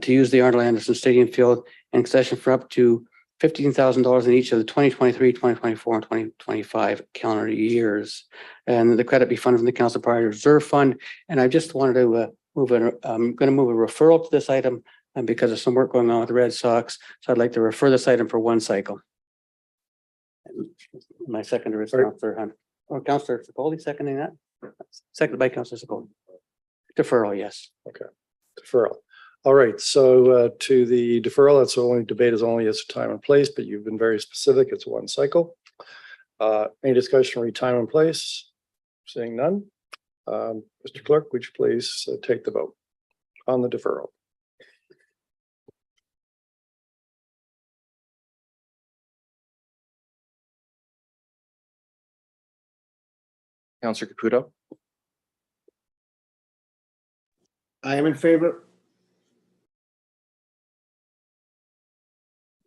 to use the Arnold Anderson Stadium field and concession for up to $15,000 in each of the 2023, 2024, and 2025 calendar years. And the credit be funded from the Council Priority Reserve Fund. And I just wanted to I'm going to move a referral to this item because of some work going on with the Red Sox. So I'd like to refer this item for one cycle. My seconder is Councilor Hunt. Or Counselor Sepulveda seconding that? Seconded by Counselor Sepulveda. Deferral, yes. Deferral. All right, so to the deferral, that's only debate is only as to time and place, but you've been very specific. It's one cycle. Any discussion re time and place? Seeing none. Mr. Clerk, would you please take the vote on the deferral? Counselor Caputo, I am in favor.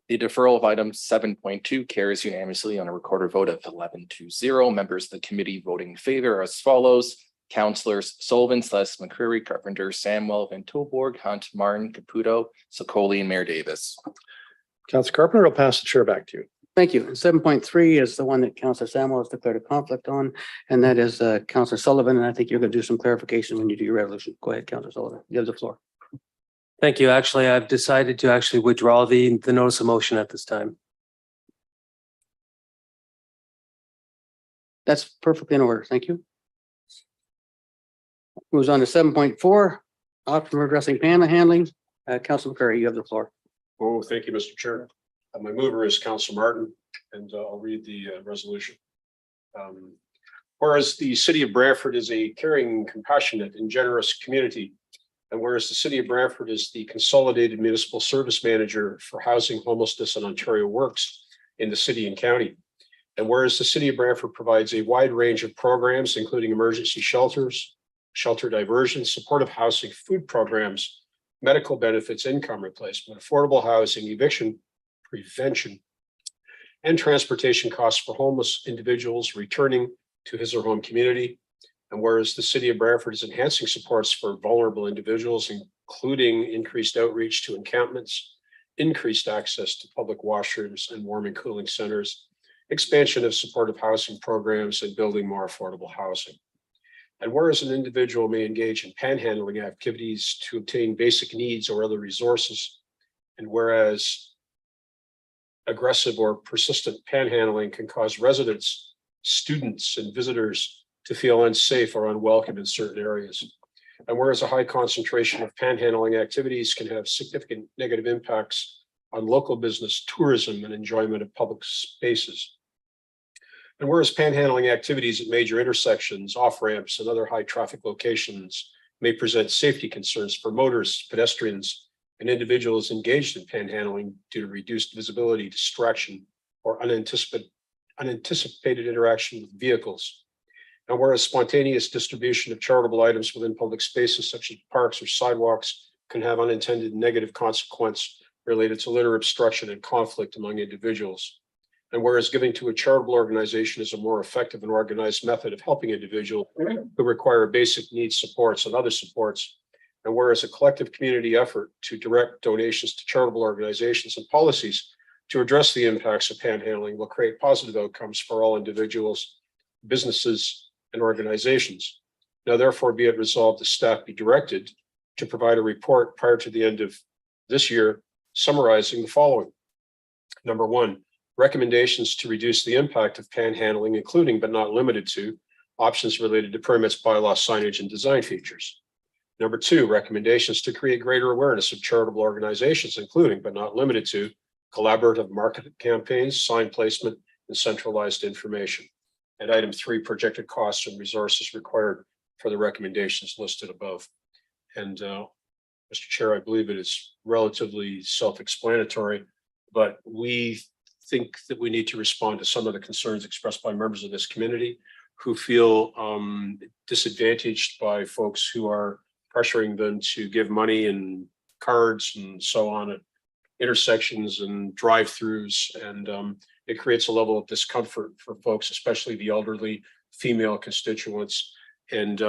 the deferral of item 7.2 carries unanimously on a recorded vote of 11-0. Members of the committee voting in favor are as follows. Councillors Sullivan, Celeste, McCreary, Carpenter, Samwell, Van Tilburg, Hunt, Martin, Caputo, Sokoli, and Mayor Davis. Councilor Carpenter, I'll pass the chair back to you. Thank you. And 7.3 is the one that Counselor Samuel has declared a conflict on, and that is Counselor Sullivan. And I think you're going to do some clarification when you do your resolution. Go ahead, Counselor Sullivan. You have the floor. Thank you. Actually, I've decided to actually withdraw the notice of motion at this time. That's perfectly in order. Thank you. Moves on to 7.4, option for addressing panhandling. Councilor McCurry, you have the floor. Oh, thank you, Mr. Chair. My mover is Council Martin, and I'll read the resolution. Whereas the city of Brantford is a caring, compassionate, and generous community, and whereas the city of Brantford is the consolidated municipal service manager for housing, homelessness, and Ontario Works in the city and county, and whereas the city of Brantford provides a wide range of programs, including emergency shelters, shelter diversion, supportive housing, food programs, medical benefits, income replacement, affordable housing, eviction prevention, and transportation costs for homeless individuals returning to his or home community. And whereas the city of Brantford is enhancing supports for vulnerable individuals, including increased outreach to encampments, increased access to public washrooms and warming cooling centers, expansion of supportive housing programs, and building more affordable housing. And whereas an individual may engage in panhandling activities to obtain basic needs or other resources, and whereas aggressive or persistent panhandling can cause residents, students, and visitors to feel unsafe or unwelcome in certain areas. And whereas a high concentration of panhandling activities can have significant negative impacts on local business, tourism, and enjoyment of public spaces. And whereas panhandling activities at major intersections, off-ramps, and other high traffic locations may present safety concerns for motorists, pedestrians, and individuals engaged in panhandling due to reduced visibility, distraction, or unanticipated interaction with vehicles. And whereas spontaneous distribution of charitable items within public spaces such as parks or sidewalks can have unintended negative consequence related to litter obstruction and conflict among individuals. And whereas giving to a charitable organization is a more effective and organized method of helping individuals who require basic needs supports and other supports. And whereas a collective community effort to direct donations to charitable organizations and policies to address the impacts of panhandling will create positive outcomes for all individuals, businesses, and organizations. Now, therefore, be it resolved, the staff be directed to provide a report prior to the end of this year summarizing the following. Number one, recommendations to reduce the impact of panhandling, including but not limited to options related to permits, bylaw, signage, and design features. Number two, recommendations to create greater awareness of charitable organizations, including but not limited to collaborative marketing campaigns, sign placement, and centralized information. And item three, projected costs and resources required for the recommendations listed above. And Mr. Chair, I believe it is relatively self-explanatory, but we think that we need to respond to some of the concerns expressed by members of this community who feel disadvantaged by folks who are pressuring them to give money and cards and so on at intersections and drive-throughs. And it creates a level of discomfort for folks, especially the elderly female constituents. And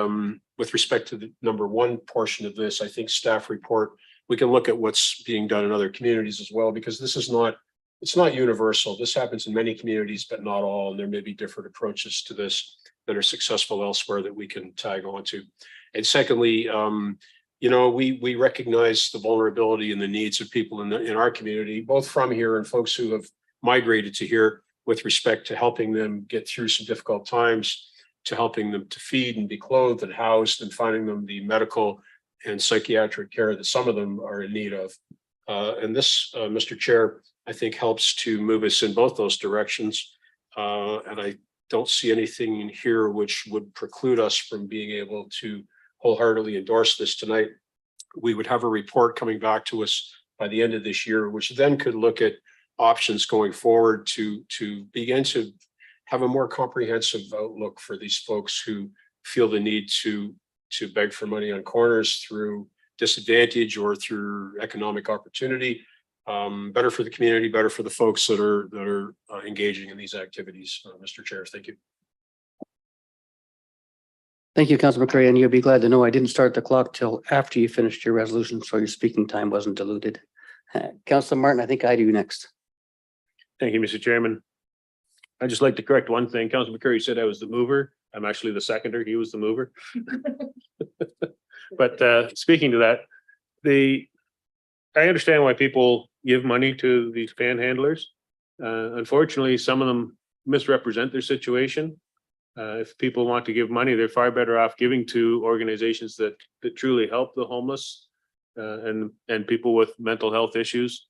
with respect to the number one portion of this, I think staff report, we can look at what's being done in other communities as well, because this is not, it's not universal. This happens in many communities, but not all. And there may be different approaches to this that are successful elsewhere that we can tag on to. And secondly, we recognize the vulnerability and the needs of people in our community, both from here and folks who have migrated to here. with respect to helping them get through some difficult times, to helping them to feed and be clothed and housed, and finding them the medical and psychiatric care that some of them are in need of. And this, Mr. Chair, I think helps to move us in both those directions. And I don't see anything in here which would preclude us from being able to wholeheartedly endorse this tonight. We would have a report coming back to us by the end of this year, which then could look at options going forward to begin to have a more comprehensive outlook for these folks who feel the need to beg for money on corners through disadvantage or through economic opportunity. Better for the community, better for the folks that are engaging in these activities. Mr. Chair, thank you. Thank you, Councilor McCray, and you'll be glad to know I didn't start the clock till after you finished your resolution, so your speaking time wasn't diluted. Councilor Martin, I think I do next. Thank you, Mr. Chairman. I'd just like to correct one thing. Councilor McCurry said I was the mover. I'm actually the seconder. He was the mover. But speaking to that, I understand why people give money to these panhandlers. Unfortunately, some of them misrepresent their situation. If people want to give money, they're far better off giving to organizations that truly help the homeless and people with mental health issues.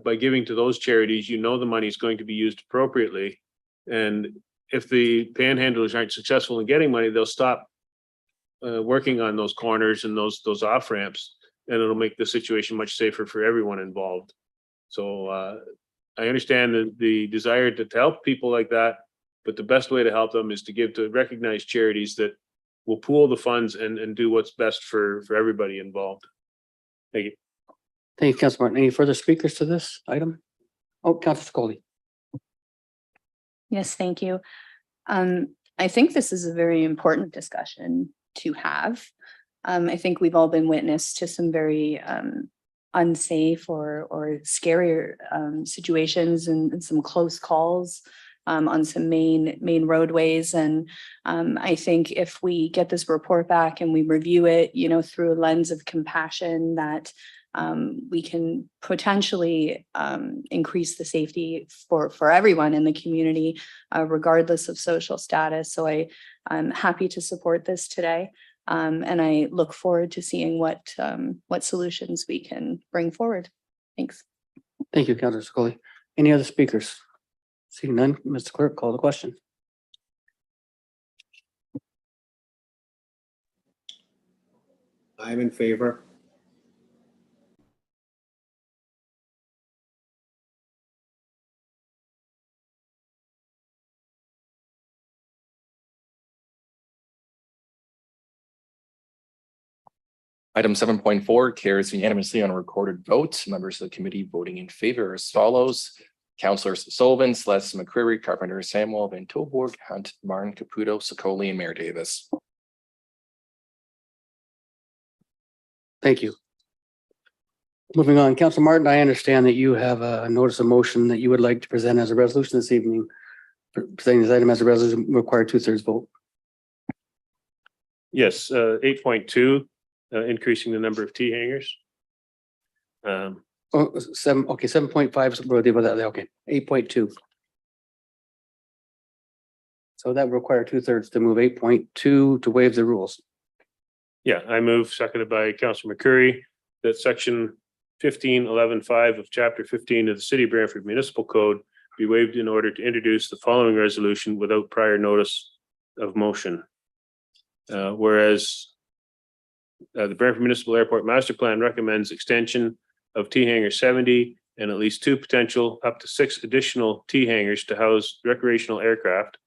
By giving to those charities, you know the money is going to be used appropriately. And if the panhandlers aren't successful in getting money, they'll stop working on those corners and those off ramps, and it'll make the situation much safer for everyone involved. So I understand the desire to help people like that, but the best way to help them is to give to recognized charities that will pool the funds and do what's best for everybody involved. Thank you. Thank you, Councilor Martin. Any further speakers to this item? Oh, Councilor Scully. Yes, thank you. I think this is a very important discussion to have. I think we've all been witness to some very unsafe or scarier situations and some close calls on some main roadways. And I think if we get this report back and we review it, through a lens of compassion, that we can potentially increase the safety for everyone in the community, regardless of social status. So I'm happy to support this today. And I look forward to seeing what solutions we can bring forward. Thanks. Thank you, Councilor Scully. Any other speakers? Seeing none, Mr. Clerk, call the question. I'm in favor. Item 7.4 carries unanimously on a recorded vote. Members of the committee voting in favor as follows: Councilors Sullivan, Celeste, McCreary, Carpenter, Samuel, Van Tilburg, Hunt, Martin, Caputo, Sicoli, and Mayor Davis. Thank you. Moving on, Councilor Martin, I understand that you have a notice of motion that you would like to present as a resolution this evening. Presenting this item as a resolution require 2/3 vote. Yes, 8.2, increasing the number of T hangers. Oh, 7.5, we'll deal with that. Okay, 8.2. So that would require 2/3 to move 8.2 to waive the rules. Yeah, I move, seconded by Councilor McCurry, that section 15.11.5 of chapter 15 of the City of Brantford Municipal Code be waived in order to introduce the following resolution without prior notice of motion. Whereas the Brantford Municipal Airport Master Plan recommends extension of T hangar 70 and at least 2 potential up to 6 additional T hangars to house recreational aircraft.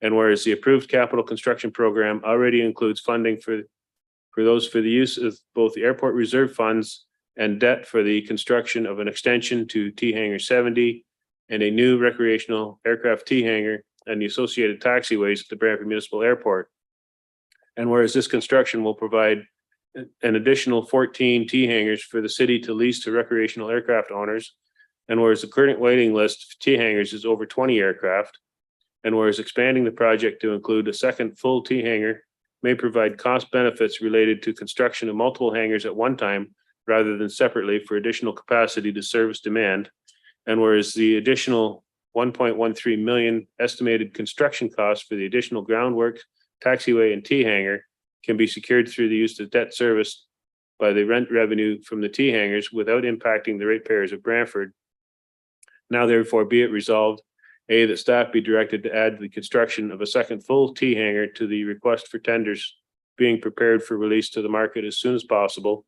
And whereas the approved capital construction program already includes funding for the use of both the airport reserve funds and debt for the construction of an extension to T hangar 70 and a new recreational aircraft T hangar and the associated taxiways at the Brantford Municipal Airport. And whereas this construction will provide an additional 14 T hangars for the city to lease to recreational aircraft owners. And whereas the current waiting list for T hangars is over 20 aircraft. And whereas expanding the project to include a second full T hangar may provide cost benefits related to construction of multiple hangars at one time rather than separately for additional capacity to service demand. And whereas the additional 1.13 million estimated construction costs for the additional groundwork, taxiway and T hangar can be secured through the use of debt service by the rent revenue from the T hangars without impacting the ratepayers of Brantford. Now therefore be it resolved, A, that staff be directed to add the construction of a second full T hangar to the request for tenders being prepared for release to the market as soon as possible.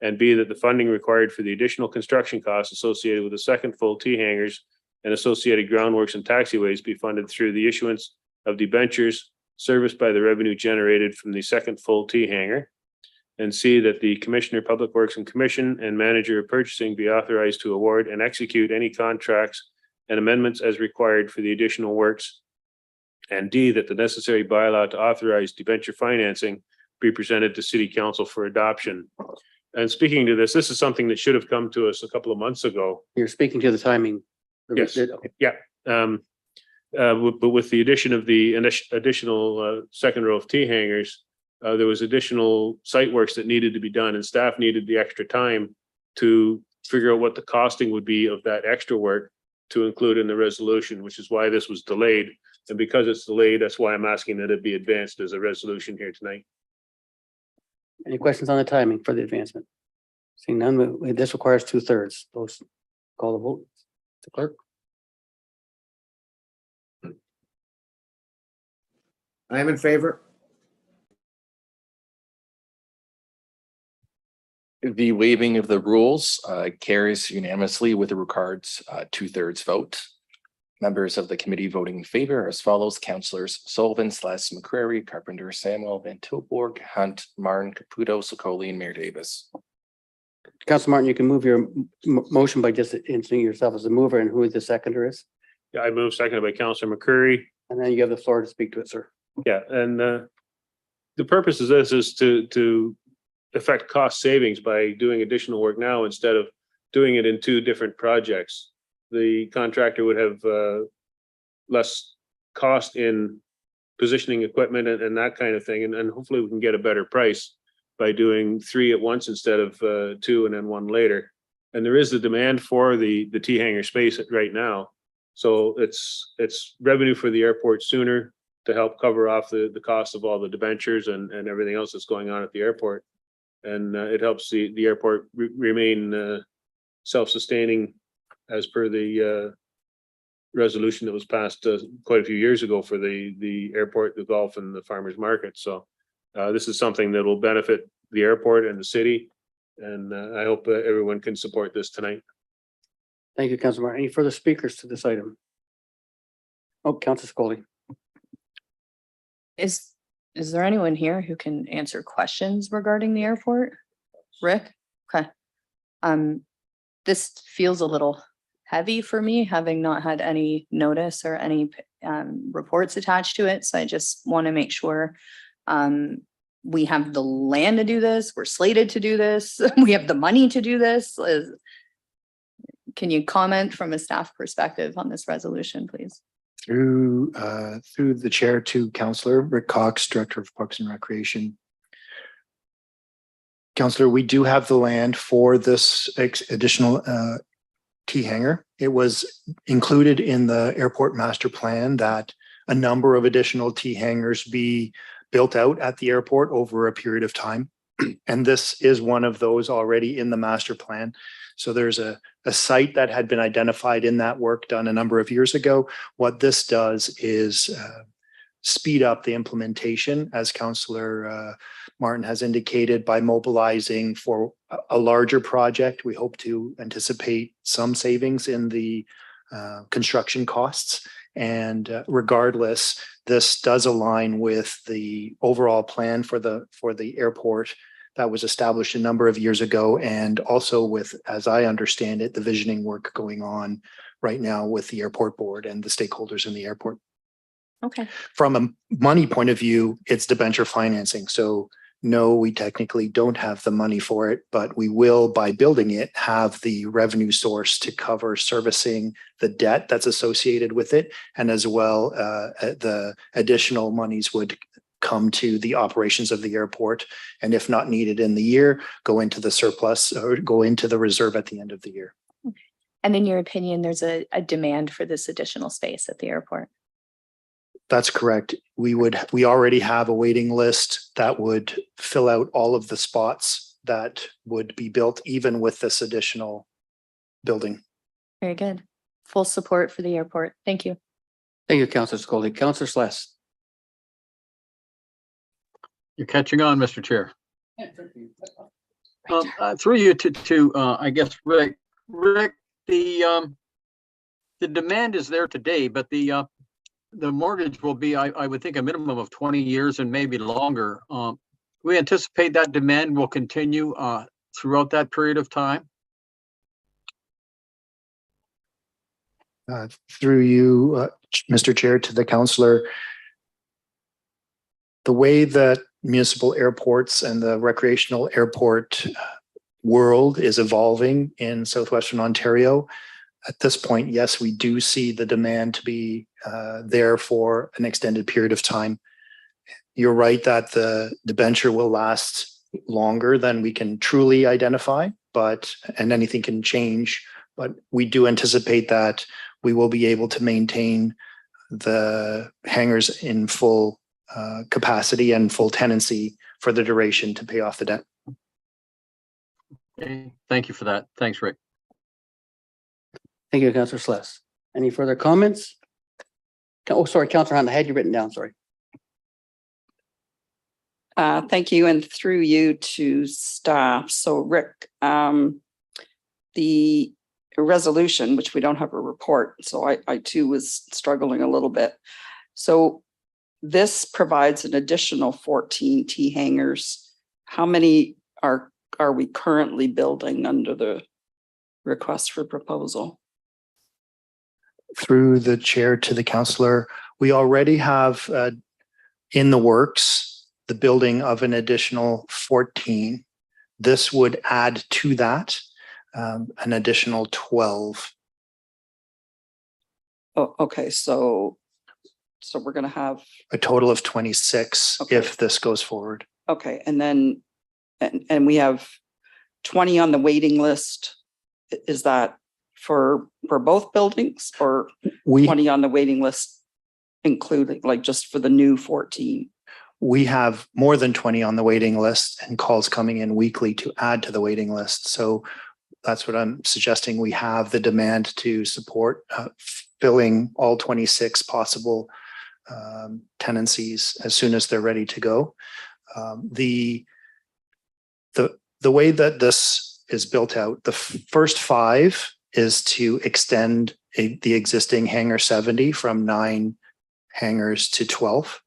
And B, that the funding required for the additional construction costs associated with the second full T hangars and associated groundworks and taxiways be funded through the issuance of debentures serviced by the revenue generated from the second full T hangar. And C, that the Commissioner, Public Works and Commission and Manager of Purchasing be authorized to award and execute any contracts and amendments as required for the additional works. And D, that the necessary bylaw to authorize debenture financing be presented to City Council for adoption. And speaking to this is something that should have come to us a couple of months ago. You're speaking to the timing. Yes. Okay. Yeah. But with the addition of the additional second row of T hangars, there was additional site works that needed to be done, and staff needed the extra time to figure out what the costing would be of that extra work to include in the resolution, which is why this was delayed. And because it's delayed, that's why I'm asking that it be advanced as a resolution here tonight. Any questions on the timing for the advancement? Seeing none, this requires 2/3. Those call the vote. The clerk. I am in favor. The waiving of the rules carries unanimously with the required 2/3 vote. Members of the committee voting in favor are as follows: Councillors Sullivan, McCreary, Carpenter, Samuel, Van Tilburg, Hunt, Martin, Caputo, Sokoli, and Mayor Davis. Councilor Martin, you can move your motion by just introducing yourself as the mover and who the seconder is. Yeah, I move seconded by Councillor McCreary. And then you have the floor to speak to it, sir. Yeah, and the purpose of this is to affect cost savings by doing additional work now instead of doing it in two different projects. The contractor would have less cost in positioning equipment and that kind of thing, and hopefully we can get a better price by doing 3 at once instead of 2 and then 1 later. And there is the demand for the T hangar space right now, so it's revenue for the airport sooner to help cover off the cost of all the debentures and everything else that's going on at the airport. And it helps the airport remain self-sustaining as per the resolution that was passed quite a few years ago for the airport, the golf and the farmers market. So this is something that will benefit the airport and the city. And I hope everyone can support this tonight. Thank you, Councilor Martin. Any further speakers to this item? Oh, Councilor Scully. Is there anyone here who can answer questions regarding the airport? Rick? Okay. This feels a little heavy for me, having not had any notice or any reports attached to it. So I just want to make sure we have the land to do this. We're slated to do this. We have the money to do this. Can you comment from a staff perspective on this resolution, please? Through the chair to Councillor Rick Cox, Director of Parks and Recreation. Councillor, we do have the land for this additional T hangar. It was included in the airport master plan that a number of additional T hangars be built out at the airport over a period of time. And this is one of those already in the master plan. So there's a site that had been identified in that work done a number of years ago. What this does is speed up the implementation, as Councillor Martin has indicated, by mobilizing for a larger project. We hope to anticipate some savings in the construction costs. And regardless, this does align with the overall plan for the airport that was established a number of years ago, and also with, as I understand it, the visioning work going on right now with the airport board and the stakeholders in the airport. Okay. From a money point of view, it's debenture financing. So no, we technically don't have the money for it, but we will, by building it, have the revenue source to cover servicing the debt that's associated with it. And as well, the additional monies would come to the operations of the airport. And if not needed in the year, go into the surplus or go into the reserve at the end of the year. And in your opinion, there's a demand for this additional space at the airport? That's correct. We already have a waiting list that would fill out all of the spots that would be built even with this additional building. Very good. Full support for the airport. Thank you. Thank you, Councillor Scully. Councillor Sless. You're catching on, Mr. Chair. Through you to I guess, Rick, the demand is there today, but the mortgage will be, I would think, a minimum of 20 years and maybe longer. We anticipate that demand will continue throughout that period of time. Through you, Mr. Chair, to the councillor, the way that municipal airports and the recreational airport world is evolving in southwestern Ontario, at this point, yes, we do see the demand to be there for an extended period of time. You're right that the debenture will last longer than we can truly identify, and anything can change, but we do anticipate that we will be able to maintain the hangars in full capacity and full tenancy for the duration to pay off the debt. Okay. Thank you for that. Thanks, Rick. Thank you, Councillor Sless. Any further comments? Oh, sorry, Councillor Hunt, I had you written down, sorry. Thank you, and through you to staff. So Rick, the resolution, which we don't have a report, so I too was struggling a little bit. So this provides an additional 14 T hangars. How many are we currently building under the request for proposal? Through the chair to the councillor, we already have in the works the building of an additional 14. This would add to that an additional 12. Oh, okay, so we're going to have a total of 26 if this goes forward. Okay, and then and we have 20 on the waiting list. Is that for both buildings, or 20 on the waiting list, including like just for the new 14? We have more than 20 on the waiting list and calls coming in weekly to add to the waiting list. So that's what I'm suggesting. We have the demand to support filling all 26 possible tenancies as soon as they're ready to go. The way that this is built out, the first 5 is to extend the existing hangar 70 from 9 hangars to 12.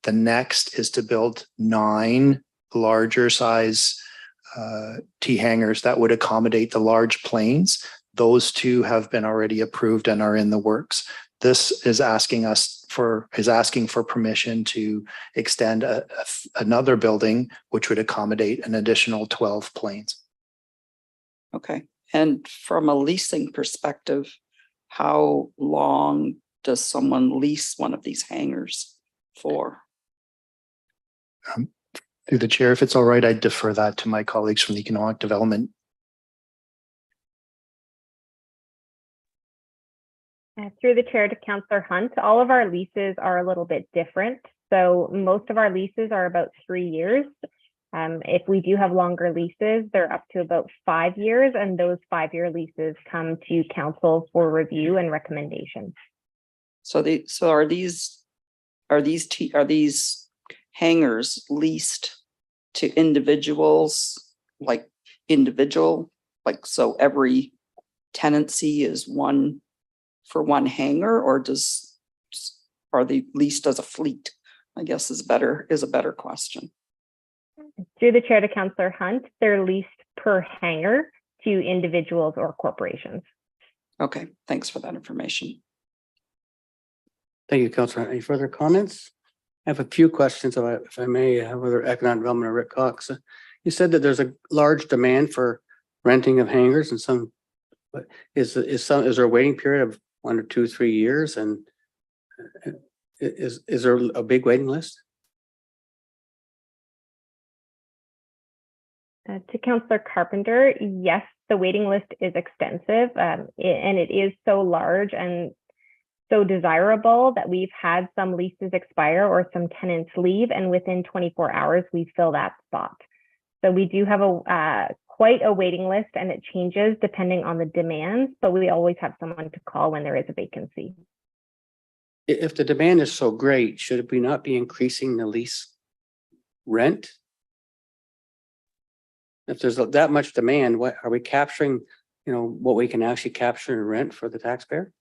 The next is to build 9 larger size T hangars that would accommodate the large planes. Those 2 have been already approved and are in the works. This is asking for permission to extend another building, which would accommodate an additional 12 planes. Okay, and from a leasing perspective, how long does someone lease one of these hangars for? Through the chair, if it's all right, I'd defer that to my colleagues from the Economic Development. Through the chair to Councillor Hunt, all of our leases are a little bit different. So most of our leases are about 3 years. If we do have longer leases, they're up to about 5 years, and those 5-year leases come to council for review and recommendation. So are these hangars leased to individuals, like so every tenancy is one for one hangar, or are they leased as a fleet? I guess is a better question. Through the chair to Councillor Hunt, they're leased per hangar to individuals or corporations. Okay, thanks for that information. Thank you, Councillor. Any further comments? I have a few questions, if I may, whether Economic Development or Rick Cox. You said that there's a large demand for renting of hangars, and some, but is there a waiting period of 1 or 2, 3 years, and is there a big waiting list? To Councillor Carpenter, yes, The waiting list is extensive, and it is so large and so desirable that we've had some leases expire or some tenants leave, and within 24 hours, we fill that spot. So we do have quite a waiting list, and it changes depending on the demands, but we always have someone to call when there is a vacancy. If the demand is so great, should we not be increasing the lease rent? If there's that much demand, what are we capturing, what we can actually capture in rent for the taxpayer?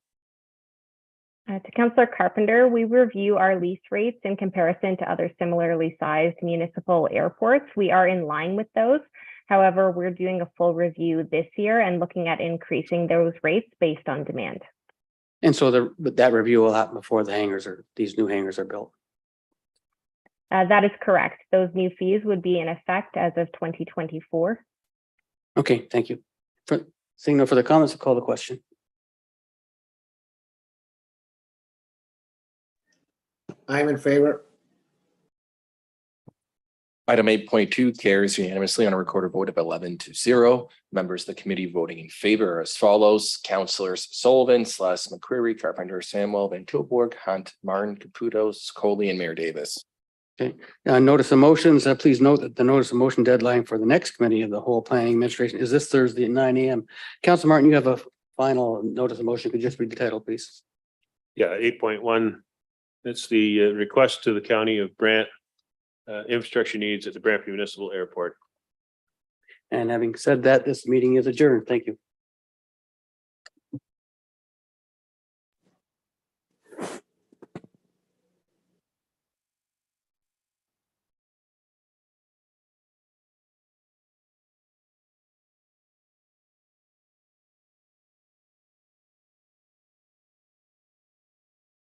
To Councillor Carpenter, we review our lease rates in comparison to other similarly sized municipal airports. We are in line with those. However, we're doing a full review this year and looking at increasing those rates based on demand. And so that review will happen before these new hangars are built. That is correct. Those new fees would be in effect as of 2024. Okay, thank you. Seeing no further comments, I'll call the question. I'm in favor. Item 8.2 carries unanimously on a recorded vote of 11-0. Members of the committee voting in favor are as follows: Councillors Sullivan, Sless, McCreary, Carpenter, Samwell, Van Tilburg, Hunt, Martin, Caputo, Coley, and Mayor Davis. Okay, notice of motions. Please note that the notice of motion deadline for the next committee of the whole planning administration is this Thursday at 9 a.m. Councilor Martin, you have a final notice of motion. Could you just read the title, please? Yeah, 8.1. It's the request to the county of Brant infrastructure needs at the Brantford Municipal Airport. And having said that, this meeting is adjourned. Thank you.